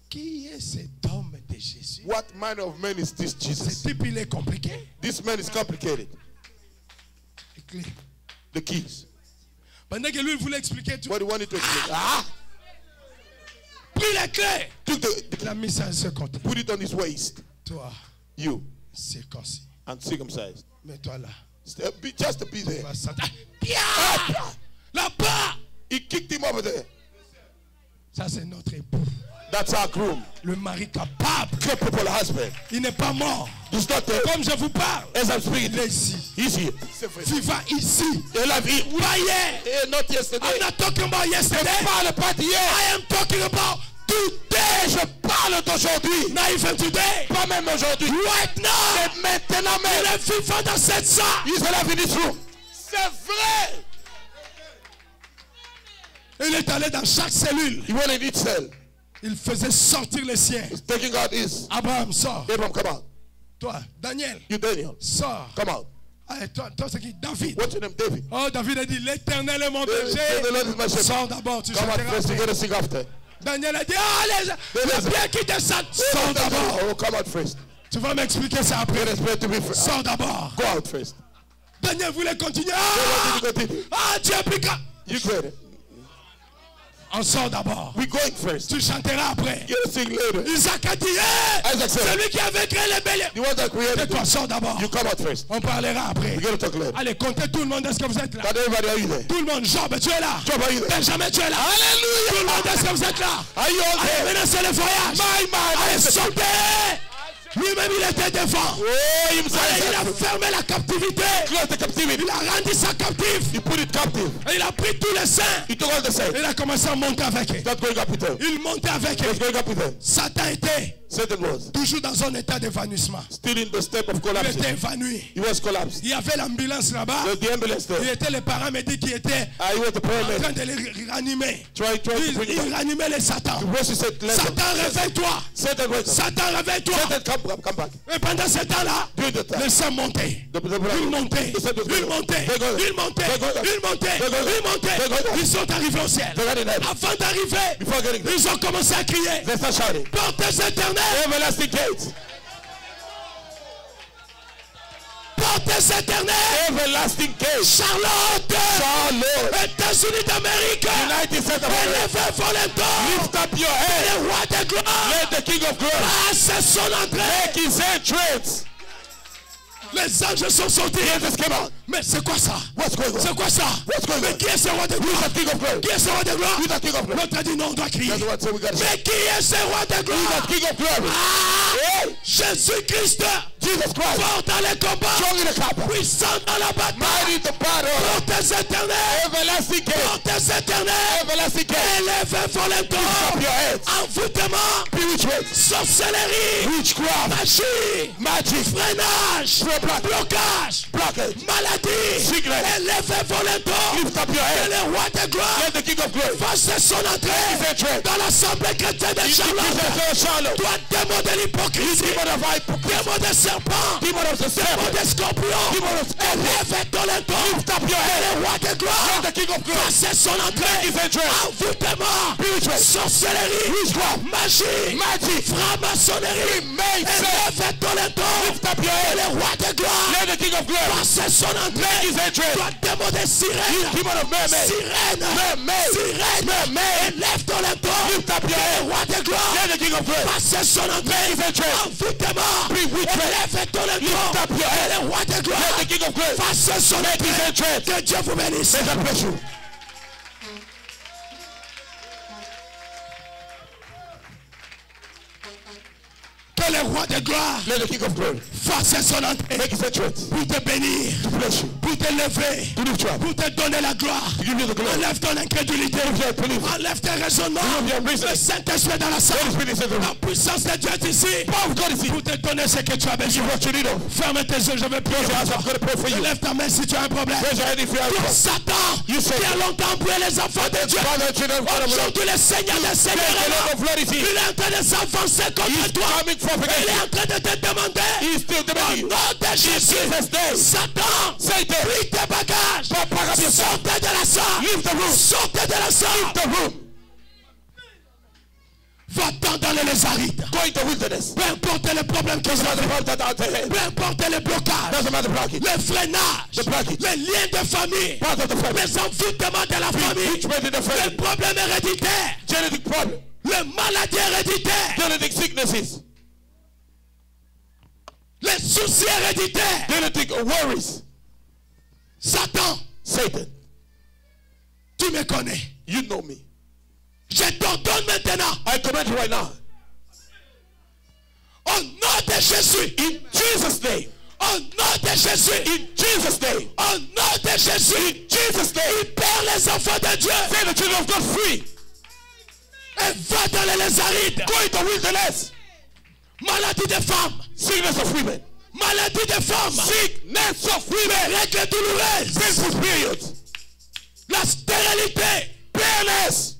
qui est cet homme de Jésus? what manner of man is this Ce Jesus? type, il est compliqué. This man is complicated. Les clés. The keys. Pendant que lui, il voulait expliquer tout, What he wanted to explain. Ah! pris les clés. Took Il a mis ça à ce côté. put it on his waist. Toi, You. circoncis. And circumcised. Mais toi là, Just to be there. toi, Satan. Pierre! Là-bas! He kicked him over there. Ça, c'est notre époux. That's our groom. Le mari capable. Capable husband. Il n'est pas mort. He's not there. Comme je vous parle. As I'm speaking, Il est ici. he's here. Vivant ici. Et la vie. Pas hier. Not yesterday. I'm not talking about yesterday. Je parle pas d'hier. I am talking about today. Je parle d'aujourd'hui. Not even today. Pas même aujourd'hui. Right now. Mais maintenant Il même. est vivant dans cette salle. He's alive in this room. C'est vrai. Il est allé dans chaque cellule. He went in each cell. Il faisait sortir les siens. He's taking out his. Abraham, sors. Abraham, come out. Toi, Daniel, You, Daniel, sors. come out. Ah, toi, c'est qui? David. What's your name, David? Oh, David a dit, l'Éternel est mon The berger. Lord is my shepherd. Sors d'abord, tu Come out chanteras first, you après. gotta sing after. Daniel a dit, ah, les biens qui descendent, sors d'abord. Oh, come out first. Tu vas m'expliquer ça You après. gotta expect to be first. Sors d'abord. Go out first. Daniel voulait continuer. You continue. Tu es plus qu'à. You go ahead. On sort d'abord. We going first. Tu chanteras après. You gotta sing later. Isaac a dit, hey, Isaac said, celui qui avait créé les béliers. the one that created Et toi, you, sors d'abord. you come out first. On parlera après. We gotta talk later. Allez, comptez tout le monde. Est-ce que vous êtes là? But everybody, are you there? Tout le monde. Job, tu es là. Job, are you there? Benjamin, tu es là. Alléluia. Tout le monde, est-ce que vous êtes là? Are you all Allez, there? maintenant, c'est le voyage. My man. Allez, sautez. Lui-même, il était devant. Oh, Allez, il a himself. fermé la captivité. Close the captivity. Il a rendu sa captive. He put it captive. Et il a pris tous les saints. He took all the saints. Il a commencé à monter avec eux. Start going up with them. Il montait avec He was eux. going up with them. Satan était Satan was toujours dans un état d'évanouissement. still in the step of Il collapse. était évanoui. He was collapsed. Il y avait l'ambulance là-bas. The ambulance Il there. était les paramédics qui étaient He was the en paramedic. train de les ranimer. Trying to bring Il him back. ranimait les Satan. Once he said, let them. Satan, réveille-toi. Satan, wake up. Satan, réveille-toi. Satan, come back. Et pendant ce temps-là, During the time. les saints montaient. The Ils montaient. Ils montaient. Ils montaient. Ils montaient. Ils montaient. Ils sont arrivés au ciel. They got in heaven. Avant d'arriver, Before getting there, ils ont commencé à crier. they start shouting. Portes éternelles. Everlasting gates. Portes éternelles. Everlasting gates. Charlotte. Charlotte. États-Unis d'Amérique. United States of America. Élevez vos lèvres. Lift up your head. Le roi de gloire. Let the King of Glory Passe son entrée. make his entrance. Les anges sont sortis. Jesus came out. Mais c'est quoi ça? What's going on? C'est quoi ça? What's going Mais on? qui est ce roi de gloire? Who's the King of Glory? Qui est ce roi de gloire? Who's the King of Glory? L'autre a dit non, on doit crier. That's what so we got to say. Mais qui est ce roi de Who's gloire? the King of Glory? Ah! Jésus-Christ, Jesus Christ. fort dans les combats, Strong in the combat. puissant dans la bataille. Mighty in the battle. Portes éternelles, Everlasting gate. portes éternelles, Everlasting gate. élevez vos Lift up lèvres. your heads. Envoûtement, Bewitchment. sorcellerie, Witchcraft. magie, Magic. freinage, blocage, Blockage. maladie. Sickness. Élevez vos lèvres. Lift up your Que head. le roi de gloire Let the King of Glory fasse son entrée entrance. dans l'assemblée chrétienne de Charlotte. Charlotte. Toi, démon de l'hypocrisie, Demon of hypocrisy. démon de serment, serpent, demon of the serpent, démon des scorpions, demon of élève ton lenton, lift up your et head, le roi de gloire, let the King of glory fasse son entrée, his entrance, envoûtement, spiritual, sorcellerie, witchcraft, magie, magic, franc-maçonnerie, élève ton lenton, lift up your et head, le roi de gloire, let the King of glory fasse son entrée, his entrance, toi démon des sirènes, demon of mermaid, sirène, mermaid, sirène, élève ton lenton, lift up your et head, le roi de gloire, let the King of glory fasse son entrée, his entrance, envoûtement, élève ton lenton, lift up your et head, le roi de gloire, let the King of glory fasse son his entrée, entrance. que Dieu vous bénisse. May God bless you. Que le roi de gloire Let the King of glory fasse son entrée make his entrance pour te bénir, to bless you, pour te lever, to lift you up, pour te donner la gloire. to give you the glory. Enlève ton incrédulité, enlève tes raisonnements. Le Saint-Esprit est dans la salle. La puissance de Dieu est ici pour te donner ce que tu as besoin. Ferme tes yeux, je vais prier. Lève ta main si tu as un problème. Toi, Satan, qui a longtemps brûlé les enfants de Dieu, aujourd'hui le Seigneur des Seigneurs est là. Il est en train de s'avancer contre toi. Il est en train de te demander au nom de Jésus, Satan, prie tes bagages, sortez de la salle, sortez de la salle. Va-t'en dans les lézarides. Peu importe le problème que peu importe le blocage, le freinage, les liens de famille, les envoûtements de la famille, le problème héréditaire, le maladie héréditaire, les soucis héréditaires, Satan, tu me connais. You know me. Je t'ordonne maintenant. I command you right now. Au nom de Jésus. In Jesus' name. Au nom de Jésus. In Jesus' name. Au nom de Jésus. In Jesus' name. Libère les enfants de Dieu. Set the children of God free. Et va dans les lézarides. Go in the wilderness. Maladie des femmes. Sickness of women. Maladie des femmes. Sickness of women. Règles douloureuses. Painful periods. La stérilité. Barrenness.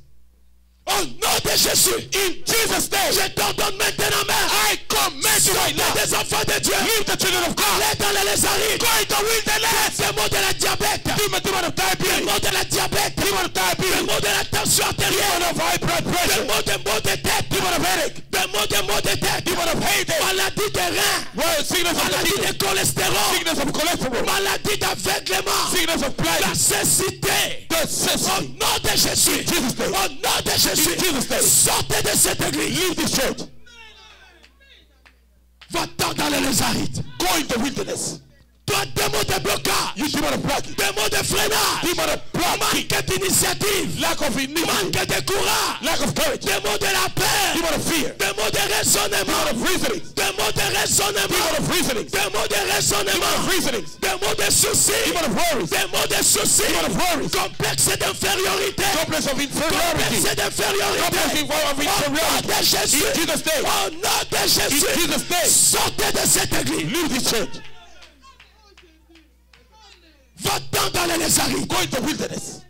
Au nom de Jésus. In Jesus' name. Je t'ordonne maintenant, mère. I command you right now. Des enfants de Dieu. Leave the children of God. Allez dans les lézarides. Go in the wilderness. Démon de la diabète. Demon of diabetes. Démon de la diabète. Demon of diabetes. Démon de la tension artérielle. Demon of high blood pressure. Démon de maux de tête. Demon of headache. Démon de tête. Demon of headache. Maladie des reins. Well, sickness of the Maladie kidney. de cholestérol. Sickness of cholesterol. Maladie d'aveuglement. Sickness of La blindness. cécité. The Au cessity. nom de Jésus. Jesus' name. Au nom de Jésus. In Jesus' name. Sortez de cette église. Leave this church. Va-t'en dans les lézarides. Go in the wilderness. Toi, démon de blocage. You demon of blocking. Démon de freinage. Demon of blocking. Manque d'initiative. Lack of initiative. Manque de courage. Lack of courage. Démon de la peur. Demon of fear. Démon de raisonnement. Demon of reasoning. Démon de raisonnement. Demon of reasoning. Démon de Demon raisonnement. of reasoning. Démon de soucis. Demon of worries. Démon de soucis. Demon of worries. Complexe d'infériorité. Complex of inferiority. Complexe d'infériorité. Complex of Au nom inferiority. de Jésus. In Jesus' name. Au nom de In Jésus. Jesus' name. Sortez de cette église. Leave this church. Va-t'en dans les lézarides. Go in the wilderness.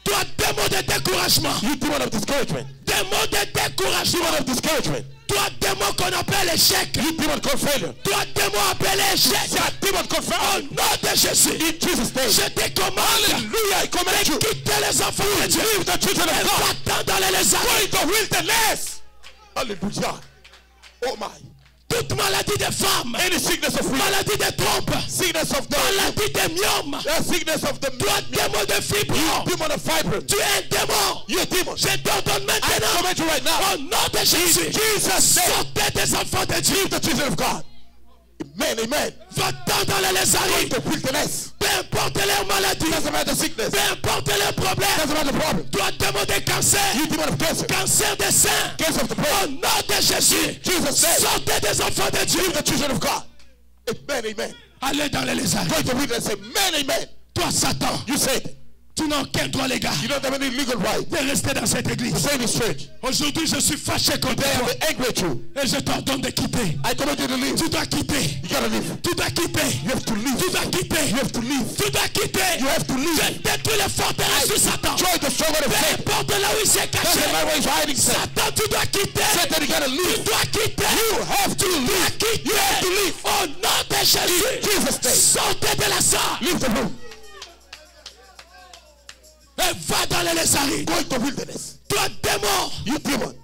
Toi, démon de découragement. You demon of discouragement. Démon de découragement. Demon of discouragement. Toi, démon qu'on appelle échec. You demon called failure. Toi, démon appelé échec. That demon called Au failure. nom de Jésus. In Jesus' name. Je te commande. Hallelujah. I command you. Quittez les enfants de Dieu. Leave the children Et of God. va-t'en dans les Go lézards. in the wilderness. Hallelujah. Oh my. Toute maladie de femme. Any sickness of women. Maladie de trompe. Sickness of the Maladie de myome. sickness of the Toi, démon de fibron. demon of fibrin. Tu es un démon. You a demon. Je t'ordonne I maintenant. command you right now. Au nom de Jésus. Jesus' name. Sortez des enfants de Dieu. Leave the children of God. Amen. Amen. Va-t'en dans les Go in lézards. the wilderness. Peu importe leur maladie. Doesn't matter sickness. Peu importe leur problème. Doesn't matter problem. Toi, démon de cancer. You demon of cancer. Cancer des seins. Cancer of the Au brain. nom de Jésus. Jesus' name. Sortez des enfants de Dieu. Leave the children of God. Amen. Amen. Allez dans les lézards. Go in the wilderness. Amen. Amen. Toi, Satan, You said. Tu n'as aucun droit légal You don't have any legal right de rester dans cette to église. stay in this church. Aujourd'hui, je suis fâché contre Today toi. I'm angry at you. Et je t'ordonne de quitter. I command you to leave. Tu dois quitter. You gotta leave. Tu dois quitter. You have to leave. Tu dois quitter. You have to leave. Tu dois quitter. You have to leave. Je détruis les forteresses de Satan. Destroy the stronghold of Peu Satan. importe là où il s'est caché. Doesn't matter where he's hiding Satan. Satan, tu dois quitter. Satan, you gotta Tu leave. dois quitter. You have to Tu dois leave. quitter. You have to leave. Au nom de Jésus. Jesus' name. Sortez de la salle. Leave the room. Et va dans les Nézarites. Go into wilderness. Toi, démon You demon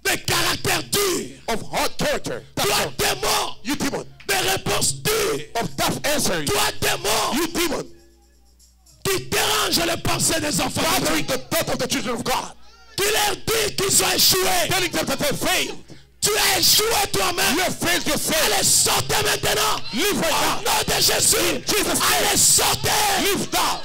de caractère dur. of hard character. Toi, démon You demon de réponse dure. of tough answering. Toi, démon You demon qui dérange les pensées des enfants de Dieu. bothering the thought of the children of God. Qui leur dit qu'ils ont échoué. Telling them that they failed. Tu as échoué toi-même. You have failed yourself. Allez, sortez maintenant. Leave right Au now. nom de Jésus. Jesus' name. Allez, sortez. Leave now.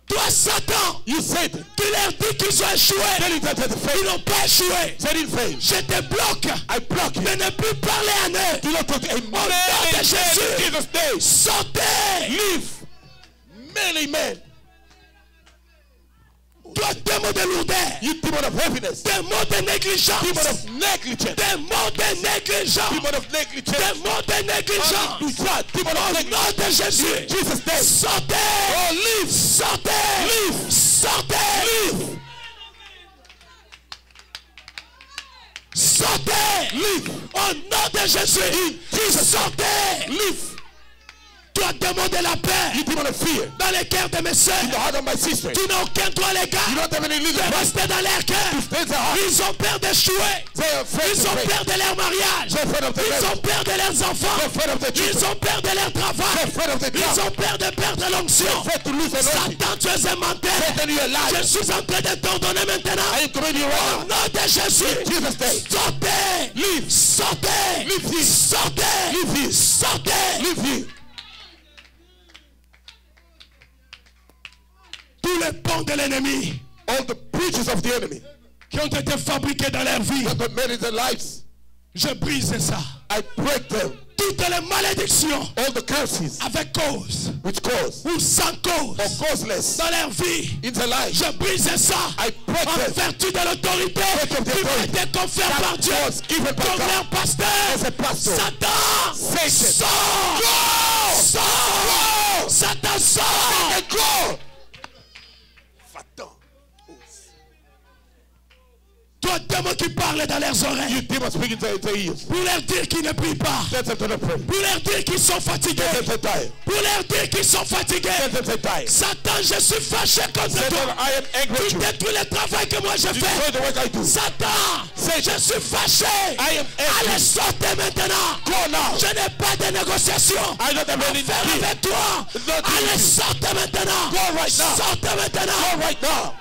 Toi, Satan, You Satan. qui leur dit qu'ils ont échoué. Telling them that they Ils failed. n'ont pas échoué. They didn't fail. Je te bloque I block you. de ne plus parler à eux. Do not talk to Au nom de Jésus. Jesus' name. Sortez. Leave. Amen. Toi, démon de lourdeur. You demon of heaviness. Démon de négligence. Demon of negligence. Démon de négligence. Demon of negligence. Démon de négligence. Hallelujah. Demon Au of nom negligence. de Jésus. Jesus' name. Sortez. Oh, leave. Sortez. Leave. Sortez. Leave. Sortez. Leave. Au nom de Jésus. Sortez. Leave. Toi, démon de la paix. You demon of fear. Dans les cœurs de mes soeurs. In the heart of my sister. Tu n'as aucun droit, les You gars, don't have any legal de right. rester dans leur cœur. Stay in the heart. Ils ont peur d'échouer. They are afraid Ils to ont fail. peur de leur mariage. They're afraid of the Ils marriage. ont peur de leurs enfants. They're afraid of the Ils children. ont peur de leur They're travail. afraid of the Ils job. ont peur de perdre l'onction. They're afraid to lose their anointing. Satan, tu es un menteur. Satan, you are lying. Je suis en train de t'ordonner maintenant. I am commanding you Au right now. nom de Jésus. Jesus' name. Sortez. Leave. Sortez. Leave here. Sortez. Leave here. Sortez. Leave here. Tous les ponts de l'ennemi All the preachers of the enemy qui ont été fabriqués dans leur vie, that have made in their lives, je brise ça. I break them. Toutes les malédictions All the curses avec cause which cause ou sans cause or causeless dans leur vie, in their lives, je brise ça I break en them. vertu de l'autorité Break them, qui m'a break. été conférée par Dieu was given by comme God leur pasteur. as a pastor. Satan, Satan. sors! Go! Sors! Go! Satan, sors! And go! Va-t'en. Toi, démon qui parle dans leurs You oreilles demons speak into their ears. pour leur dire qu'ils ne prient pas, Tell them to not pray. pour leur dire qu'ils sont fatigués, Tell them to die. pour leur dire qu'ils sont fatigués. Tell them to die. Satan, je suis fâché contre Tell toi. them I am angry at Tu you. détruis le travail que moi je Destroy fais. the work I do. Satan, je suis fâché. I am angry. Allez, sortez maintenant. Go now. Je n'ai pas de négociation I don't have any à faire deal. avec toi. Not Allez, with you. sortez maintenant. Go right now. Sortez maintenant. Go right now.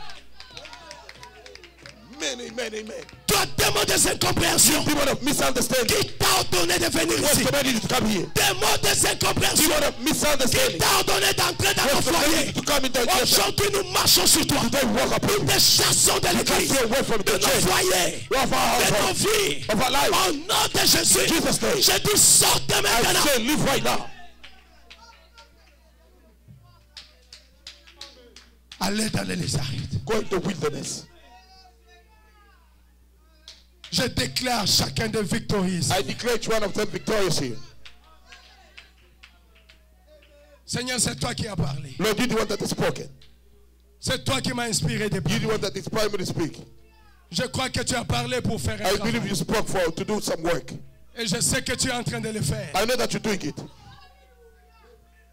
Amen. Toi, démon des incompréhensions, Demon of misunderstanding. qui t'a ordonné de venir Was ici. commanded you to come here. Démon des incompréhensions, Demon of qui misunderstanding. t'a ordonné d'entrer dans ton Was commanded foyer. you to come into the church. Aujourd'hui, nous marchons sur toi. Today walk upon you. Des chassons de l'église, Stay away from de the nos church. foyers, Of our de nos household. vies. Of our life. Au nom de Jésus, Jesus' name. je dis sortez I maintenant. say live right now. Allez dans les Nézarites. Go into wilderness. Je déclare chacun des victorieux. I declare each one of them victorious here. Seigneur, c'est toi qui as parlé. Lord, you're the one that has spoken. C'est toi qui m'as inspiré de You're parler. the one that inspired me to speak. Je crois que tu as parlé pour faire un I travail. believe you spoke to do some work. Et je sais que tu es en train de le faire. I know that you're doing it.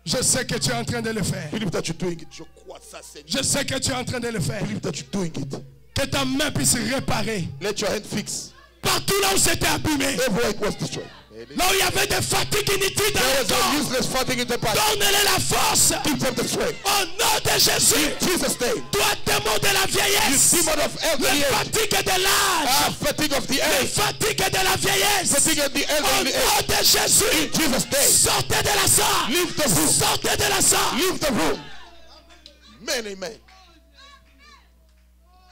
Je sais que tu es en train de le faire. I believe that you're doing it. Je crois ça, Seigneur. Je sais que tu es en train de le faire. I believe that you're doing it. Que ta main puisse réparer Let your hand fix. partout là où c'était abîmé. Everywhere it was destroyed. Là où il y avait des fatigues inutiles dans There le was a corps. useless fighting in the body. Donne-les la force. Give them the strength. Au nom de Jésus. In Jesus' name. Toi, démon de la You vieillesse. demon of Les elderly age. fatigues de l'âge. Fatigue of the Les age. fatigues de la vieillesse. Fatigue of the Au elderly age. nom de Jésus. In Jesus' name. Sortez de la salle. Leave the room. Sortez de la salle. Leave the room. Amen.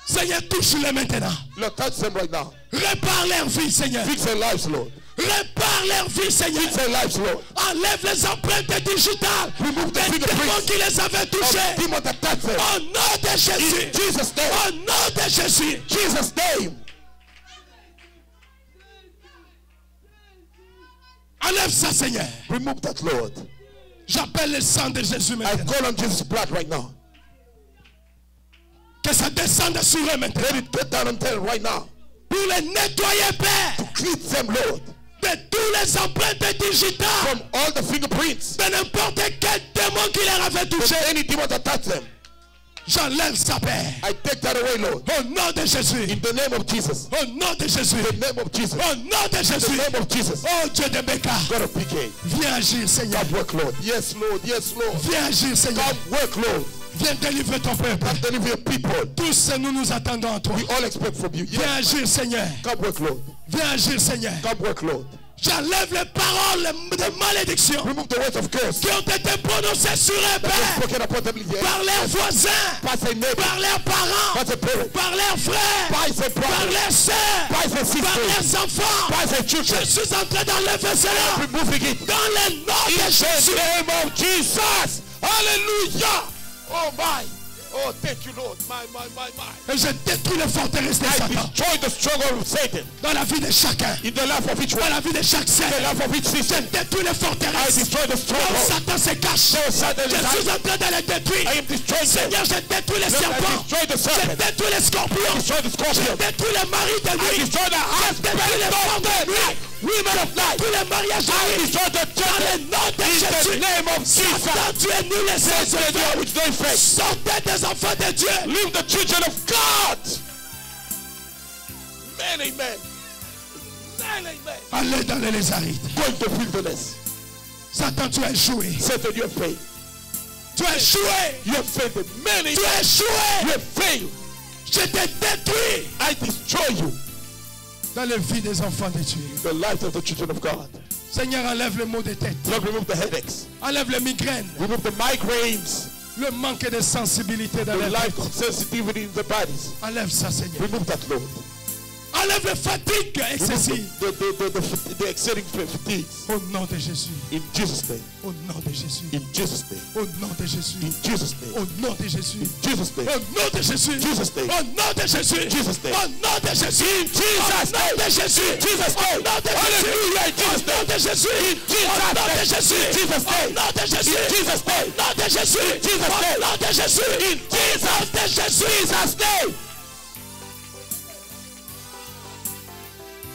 Seigneur, touche-les maintenant. Lord, touch them right now. Répare leur vie, Seigneur. Fix their lives, Lord. Répare Par leur vie, Seigneur. Their lives, Lord. Enlève les empreintes digitales. Remove the Des démons fingerprints qui les avaient touchés. of demons that touch them. Au nom de Jésus. In Jesus' name. Au nom de Jésus. Jesus' name. Enlève ça, Seigneur. Remove that, Lord. J'appelle le sang de Jésus I maintenant. call on Jesus' blood right now. Que ça descende sur eux maintenant. Let it get down on them right now. Pour les nettoyer, Père. Cleanse them, Lord. De tous les empreintes digitales. From all the fingerprints. De n'importe quel démon qui leur avait touché. From any demon that touched them. J'enlève ça, Père. I take that away, Lord. Au nom de Jésus. In the name of Jesus. Au nom de Jésus. In the name of Jesus. Au nom de In Jésus. the name of Jesus. Oh Dieu de Béka. God of PK. Viens agir, Seigneur. God work, Lord. Yes, Lord. Yes, Lord. Viens agir, Seigneur. God work, Lord. Viens délivrer ton peuple. God deliver your people. Tous nous nous attendons à toi. We all expect from you. Viens Yes. agir, Seigneur. God work, Lord. Viens agir, Seigneur. God work, Lord. J'enlève les paroles de malédiction Remove the words of curse. qui ont été prononcées sur eux, Père, Spoken upon them. Yes. par leurs voisins, By their neighbor. par leurs parents, By their parents. par leurs frères, By their par brothers. leurs sœurs, By their par sisters. leurs enfants. By their children. Je suis en train d'enlever cela Removing it. dans le nom de In Jésus. the name of Jesus. Hallelujah. Oh my. Oh, thank you, Lord. My. Et je détruis les forteresses de I Satan destroy the struggle of Satan dans la vie de chacun, in the life of each dans one. la vie de chaque In the sœur. life of each Je sister. détruis les I forteresses. destroy the Où struggle. Satan se cache. No, Satan Je is suis hiding. en train de les détruire. I am destroying them. Seigneur, je détruis les Lord, I serpents. destroy the Je serpent. détruis les scorpions. Destroy the Je scorpion. détruis les maris de I nuit. destroy the Je husband détruis les femmes de nuit. women of light. Tous les mariages de I nuit. destroy the Dans le children. nom de In the Jésus. name of Jesus. Satan, tu es nul et sans Satan, you are with no effect. Sortez des enfants de Dieu. Leave the children of God. Amen, amen. Amen, amen. Allez dans les lézarides. Go into wilderness. Satan, tu as échoué. Satan, you have failed. Tu as échoué. You have failed. Many. Tu as échoué. You have failed. Je te détruis. I destroy you. Dans la vie des enfants de Dieu. The life of the children of God. Seigneur, enlève le mot de tête. Lord, remove the headaches. Enlève les migraines. Remove the migraines. Le manque de sensibilité dans The les lack têtes. of sensitivity in the bodies. Enlève ça, Seigneur. Remove that, Lord. Enlève les fatigues excessives. The exceeding fatigues. Au nom de Jésus. In Jesus' name. Au nom de Jésus. In Jesus' name. Au nom de Jésus. In Jesus' name. Au nom de Jésus. In Jesus' name. Au nom de Jésus. Jesus' name. Au nom de Jésus. Jesus' name. Au nom de Jésus. In Jesus' Au nom de Jésus. Jesus' Au name. nom de Jésus. Hallelujah. In Au Jesus' nom de Jésus. Au nom de Jésus. Jesus' Au name. nom de Jésus. In Jesus' name. Au nom de Jésus. Jesus' Au name. nom de Jésus. In Au nom de Jésus. Jesus' name.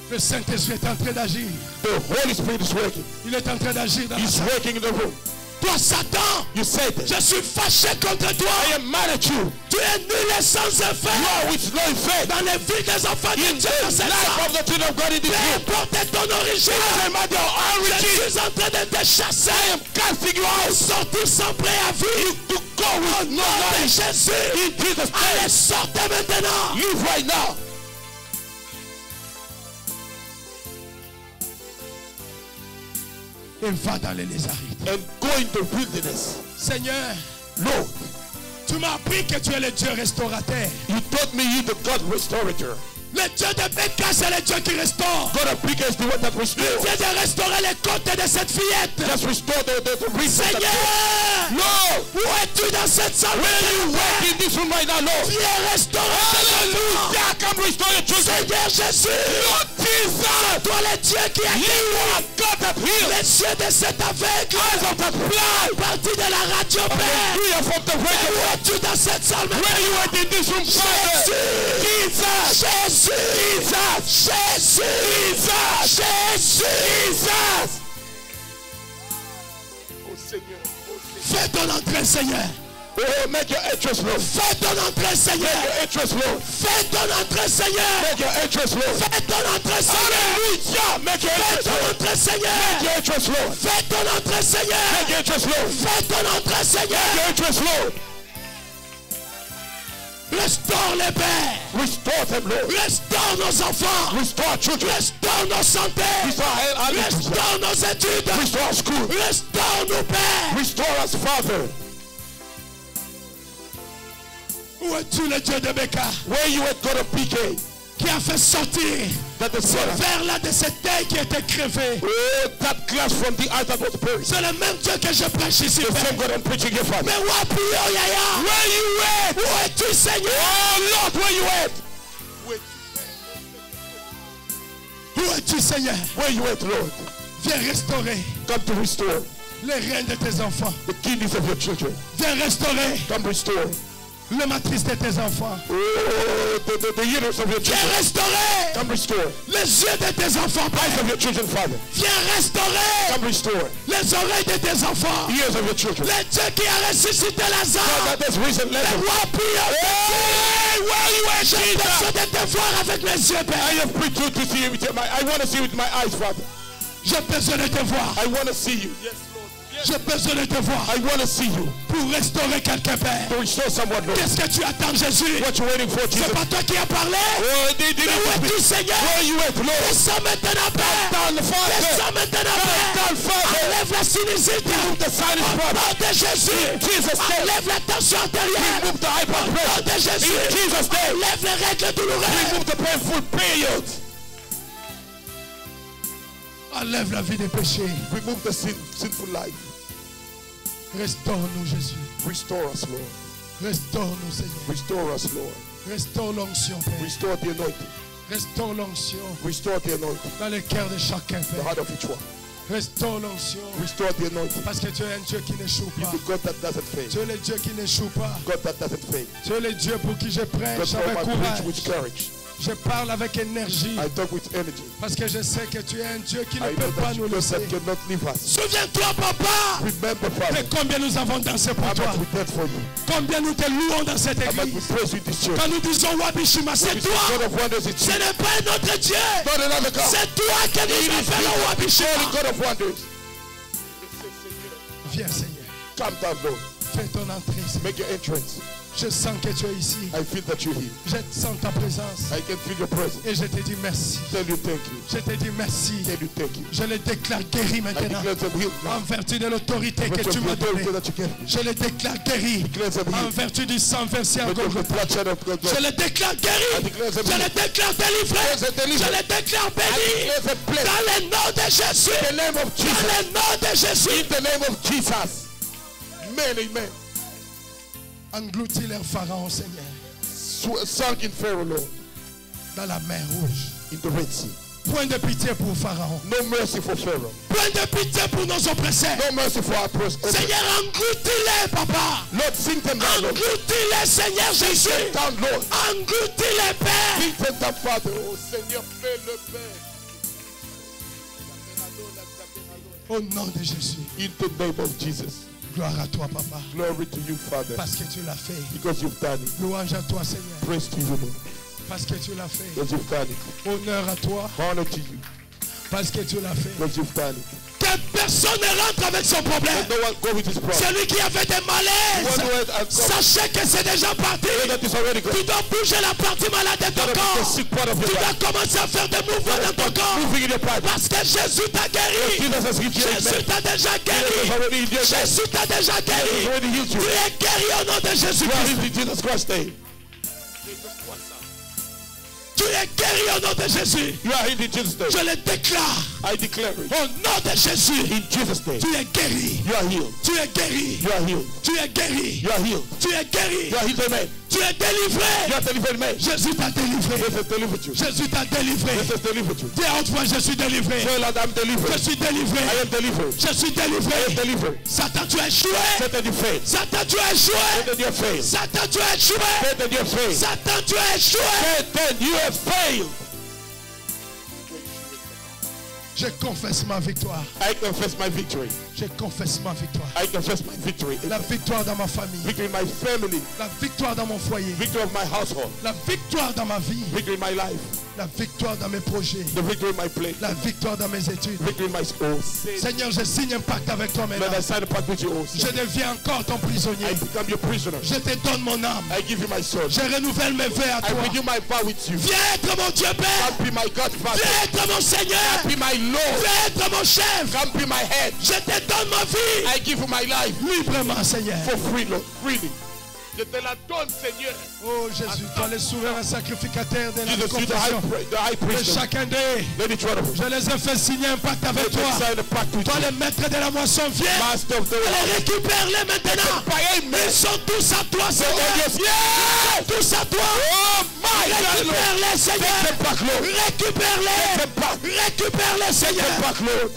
Le Saint-Esprit est en train d'agir. The Holy Spirit is working. Il est en train d'agir dans la He's salle. working in the room. Toi, Satan, You Satan. je suis fâché contre toi. I am mad at you. Tu es nul et sans effet. You are with no effect. Dans les vies des enfants de In Dieu dans the cette life salle. of the children of God in this Peu room. importe ton origine. Doesn't matter your Je origin. suis en train de te chasser. I am casting you out. Sortir sans préavis. To go with no Nom de life. Jésus. In Jesus' Allez, name. sortez maintenant. Leave right now. Et va dans les lézarides. And go into wilderness. Seigneur, Lord, tu m'as appris que tu es le Dieu restaurateur. you taught me you the God restorator. Le Dieu de Béka, c'est le Dieu qui restaure. God of Pika is the one that restores. Il vient de restaurer les côtes de cette fillette. Just restore the reason. Seigneur, Lord, où es-tu dans cette salle? where you work in this room right now, Lord. Viens restaurer tes enfants. Hallelujah. Come restore your children. Seigneur Jésus, Lord Jesus, c'est toi le Dieu qui a you are God that heals. les yeux de cet aveugle. Eyes of the blind. Parti de la radio, Père. We are from the Et radio. où es-tu dans cette salle maintenant? Where you are in this room, Father. Jesus, Jésus, Jesus, Jésus, Jesus, Jésus. Oh Seigneur. Fais ton entrée, Seigneur. Oh, make your entrance, Lord. Fais ton entrée, Seigneur. Make your entrance, Lord. Fais ton entrée, Seigneur. Make your entrance, Lord. Fais ton entrée, Seigneur. Hallelujah. Make your Fais entrance, ton Lord. entrée, Seigneur. Make your entrance, Lord. Fais ton entrée, Seigneur. Make your entrance, Lord. Fais ton entrée, Seigneur. Make your entrance, Lord. Restaure les pères. Restore them, Lord. Restaure nos enfants. Restore our children. Restaure nos santé. Restore our lives. Restaure nos études. Restore our school. Restaure nos pères. Restore us, Father. Où es-tu, le Dieu de Béka? Where you at, God of PK? qui a fait sortir ce verre-là de cette œil qui était crevé. Oh, that glass from the eye that was buried. C'est le même Dieu que je prêche ici. The same God I'm preaching here, Father. Mais où appuyons, Yaya? Where you at? Où es-tu, Seigneur? Oh Lord, where you at? Où es-tu, Seigneur? Where you at, Lord? Viens restaurer Come to restore les reins de tes enfants. the kidneys of your children. Viens restaurer Come restore. le matrice de tes enfants. Oh, the uterus of your Viens children. restaurer Come restore. les yeux de tes enfants. Eyes of your children, Father. Viens restaurer Come restore. les oreilles de tes enfants. Ears of your children. Le Dieu qui a ressuscité God Lazare. that has risen Mais Lazarus. où appuyons? Hey, where you at, J'ai Jesus? besoin de te voir avec mes yeux, I Père. have preached you to see with my. I want to see with my eyes, Father. J'ai besoin de te voir. I want to see you. J'ai besoin de te voir I want to see you. pour restaurer quelqu'un, Père. To restore someone, Lord. Qu'est-ce que tu attends, Jésus? What you waiting for, Jesus? C'est pas toi qui as parlé. Oh, Mais où es-tu, Seigneur? where you at, Lord? Descends maintenant, Père. Down, Father. Descends maintenant, Père. Down, Father. Enlève la sinusite. Remove the sinus Au problem. nom de Jésus. Jesus' name. Enlève la tension artérielle. Remove the high blood Au nom pressure. de Jésus. In Jesus' name. Enlève les règles douloureuses. Remove the painful periods. Enlève la vie des péchés. Remove the sinful life. Restaure-nous, Jésus. Restore us, Lord. Restaure-nous, Seigneur. Restore us, Lord. Restaure l'onction, Père. Restore the anointing. Restaure l'onction Restore the anointing. dans le cœur de chacun, The Père. heart of each one. Restaure l'onction. Restore the anointing. Parce que tu es un Dieu qui n'échoue pas. The God that doesn't fail. Tu es le Dieu qui n'échoue pas. God that doesn't fail. Tu es le Dieu pour qui je God prêche for avec my preach courage. with courage. Je parle avec énergie. I talk with energy. Parce que je sais que tu es un Dieu qui ne I peut know pas that nous you laisser. cannot leave us. Souviens-toi, papa, Remember, de Father, combien nous avons dansé pour how toi. much we did for you. Combien nous te louons dans cette How much we église. praise you in this church. Quand nous disons Wabishima, c'est We say, God toi. of wonders, it's Ce you. n'est pas un autre Dieu. Not another God. C'est toi que nous appelons Only Wabishima. God of wonders. Viens, Seigneur. Come down, Lord. Fais ton entrée, Seigneur. Make your entrance. Je sens que tu es ici. I feel that you're here. Je sens ta présence. I can feel your presence. Et je te dis merci. Tell you thank you. Je te dis merci. Tell you thank you. Je le déclare guéri I maintenant. declare them healed now. En vertu de l'autorité que With tu the m'as donnée. authority that you gave me. Je le déclare guéri. Declare them En healed. vertu du sang versé à With the Golgotha. blood shed of God. Je le déclare guéri. I declare them Je le healed. déclare délivré. Declare them Je delivered. le déclare I béni. declare them blessed. Dans le nom de Jésus. In the name of Dans Jesus. le nom de Jésus. In the name of Jesus. Amen, amen. Engloutis leur pharaon, Seigneur. Sunk in Pharaoh, Lord. Dans la mer rouge. In the Red Sea. Point de pitié pour Pharaon. No mercy for Pharaoh. Point de pitié pour nos oppresseurs. No mercy for our oppressors. Seigneur, engloutis-les, papa. Lord, sing them down, Lord. Engloutis-les, Seigneur Jésus. Sing them down, Lord. Engloutis-les, Père. Sing them down, Father. Oh, Seigneur, fais-le, Père. Au nom de Jésus. In the name of Jesus. Gloire à toi, papa. Glory to you, Father. Parce que tu l'as fait. Because you've done it. Louange à toi, Seigneur. Praise to you, Lord. Parce que tu l'as fait. Because you've done it. Honneur à toi. Honor to you. Parce que tu l'as fait. Because you've done it. Que personne ne rentre avec son problème. Let no one go with his problem. Celui qui avait des malaises. One word and come. Sachez que c'est déjà parti. Know that is already gone. Tu dois bouger la partie malade de ton That is the corps. sick part of Tu your dois life. commencer à faire des mouvements dans ton corps. Moving in your body. Parce que Jésus t'a guéri. Jesus has healed you. Jésus Amen. t'a déjà Jesus has guéri. already healed you. Jésus t'a déjà He has guéri. already healed you. Tu es guéri au nom de You are Jésus-Christ. healed in Jesus Christ's name. Tu es guéri au nom de Jésus. You are healed in Jesus' name. Je le déclare. I declare it. Au nom de Jésus. In Jesus' name. Tu es guéri. You are healed. Tu es guéri. You are healed. Tu es guéri. You are healed. Tu es guéri. You are healed, amen. Tu es délivré. You are delivered, amen. Jésus t'a délivré. Jesus has delivered you. Jésus t'a délivré. Jesus has delivered you. Dis à haute voix, je suis délivré. Say, Lord, I'm Je delivered. suis délivré. I am delivered. Je suis I am délivré. delivered. Satan, tu as échoué. Satan, you failed. Satan, tu as échoué. Satan, you have failed. Satan, tu as échoué. Satan, you have failed. Satan, tu as échoué. Satan, you have failed. Je confesse ma victoire. I confess my victory. Je confesse ma victoire. I confess my victory. La victoire dans ma famille. Victory in my family. La victoire dans mon foyer. Victory of my household. La victoire dans ma vie. Victory in my life. La victoire dans mes projets. The victory in my place. La victoire dans mes études. Victory in my schools. Seigneur, je signe un pacte avec toi maintenant. Lord, I sign a pact with you also. Je deviens encore ton prisonnier. I become your prisoner. Je te donne mon âme. I give you my soul. Je renouvelle mes vœux à I toi. renew my vow with you. Viens être mon Dieu Père. Come be my God, Father. Viens être mon Seigneur. Come be my Lord. Viens être mon chef. Come be my head. Je te donne ma vie. I give you my life Librement, Seigneur. for free, Lord. Freely. Je te la donne, Seigneur. Oh Jésus, toi le souverain sacrificateur de la Jesus, you confession the high de priest. chacun d'eux. Let each one of us. Je les ai fait signer un pacte avec toi. Sign a pact with Toi you. le maître de la moisson, viens. Master of the Allez, récupère-les maintenant. Ils sont tous à toi, Seigneur. Yeah! Tous à toi. Oh my God. Récupère-les, Seigneur. Take them back, Lord. Récupère-les. Récupère-les, Seigneur. Take them back, Lord.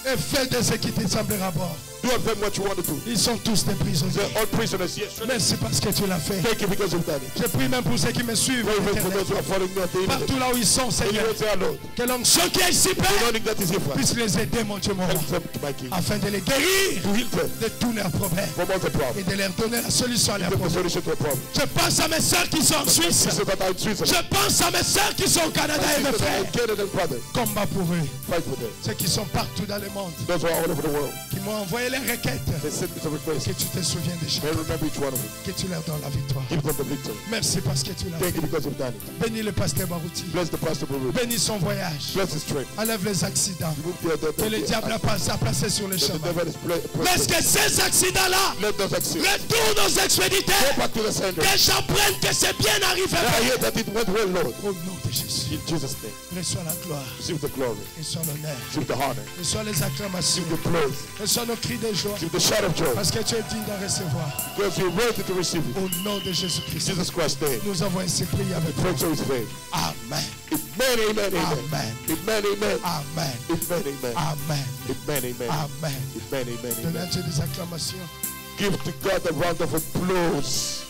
Et fais de ce qui te semblera bon. Do of them what you want to do. Ils sont tous des prisonniers. They're all prisoners. Yes. Merci parce que tu l'as fait. Thank you because you've done it. Je prie même pour ceux qui me suivent. Pray for Internet. those who are following me on the internet. Partout là où ils sont, Seigneur. Anywhere they are, Lord. Que l'onction qui est ici, The Père, anointing that is here, Father. puisse les aider, mon Dieu, mon roi, Help them, my King. afin de les guérir To heal them de tous leurs problèmes from all the et problems. de leur donner la solution à leurs Give them the problèmes. solution to the problem. Je pense à mes soeurs qui sont en Suisse. Sisters that are in Switzerland. Je pense à mes soeurs qui sont au Canada et mes Sisters that are frères. in Canada and brothers. Combat pour eux. Fight for them. Ceux qui sont partout dans le monde, Those who are all over the world. qui m'ont envoyé les requêtes. They send me some requests. Que tu te souviens de May chacun. remember each one of them. Que tu leur donnes la victoire. Give them the victory. Merci parce que tu l'as Thank fait. you because you've done it. Bénis le pasteur Barouti. Bless the pastor Baruch. Bénis son voyage. Bless his trip. Enlève les accidents Remove que le diable a placé sur le the chemin. devil is Laisse que ces accidents-là Let those accept. retournent aux expéditeurs. Go back to the sender. Que j'apprenne que c'est bien arrivé. I hear that it went well, Lord. Au nom de Jésus. In Jesus' name. Reçois la gloire. Receive the glory. Reçois l'honneur. Receive the honor. Reçois les acclamations. Receive the praise. Reçois nos cris de joie. Receive the shout of joy. Parce que tu es digne d'en recevoir. Because you're worthy to receive it. Au nom de Jésus-Christ. Jesus Christ's name. Nous avons ainsi prié avec toi. Pray to his faith. Amen. Amen, amen, amen. Amen. Amen, amen. Amen. Amen, amen. Amen. Amen, amen. Amen. Amen, amen, Donnez à amen. Dieu des acclamations. Give to God a round of applause.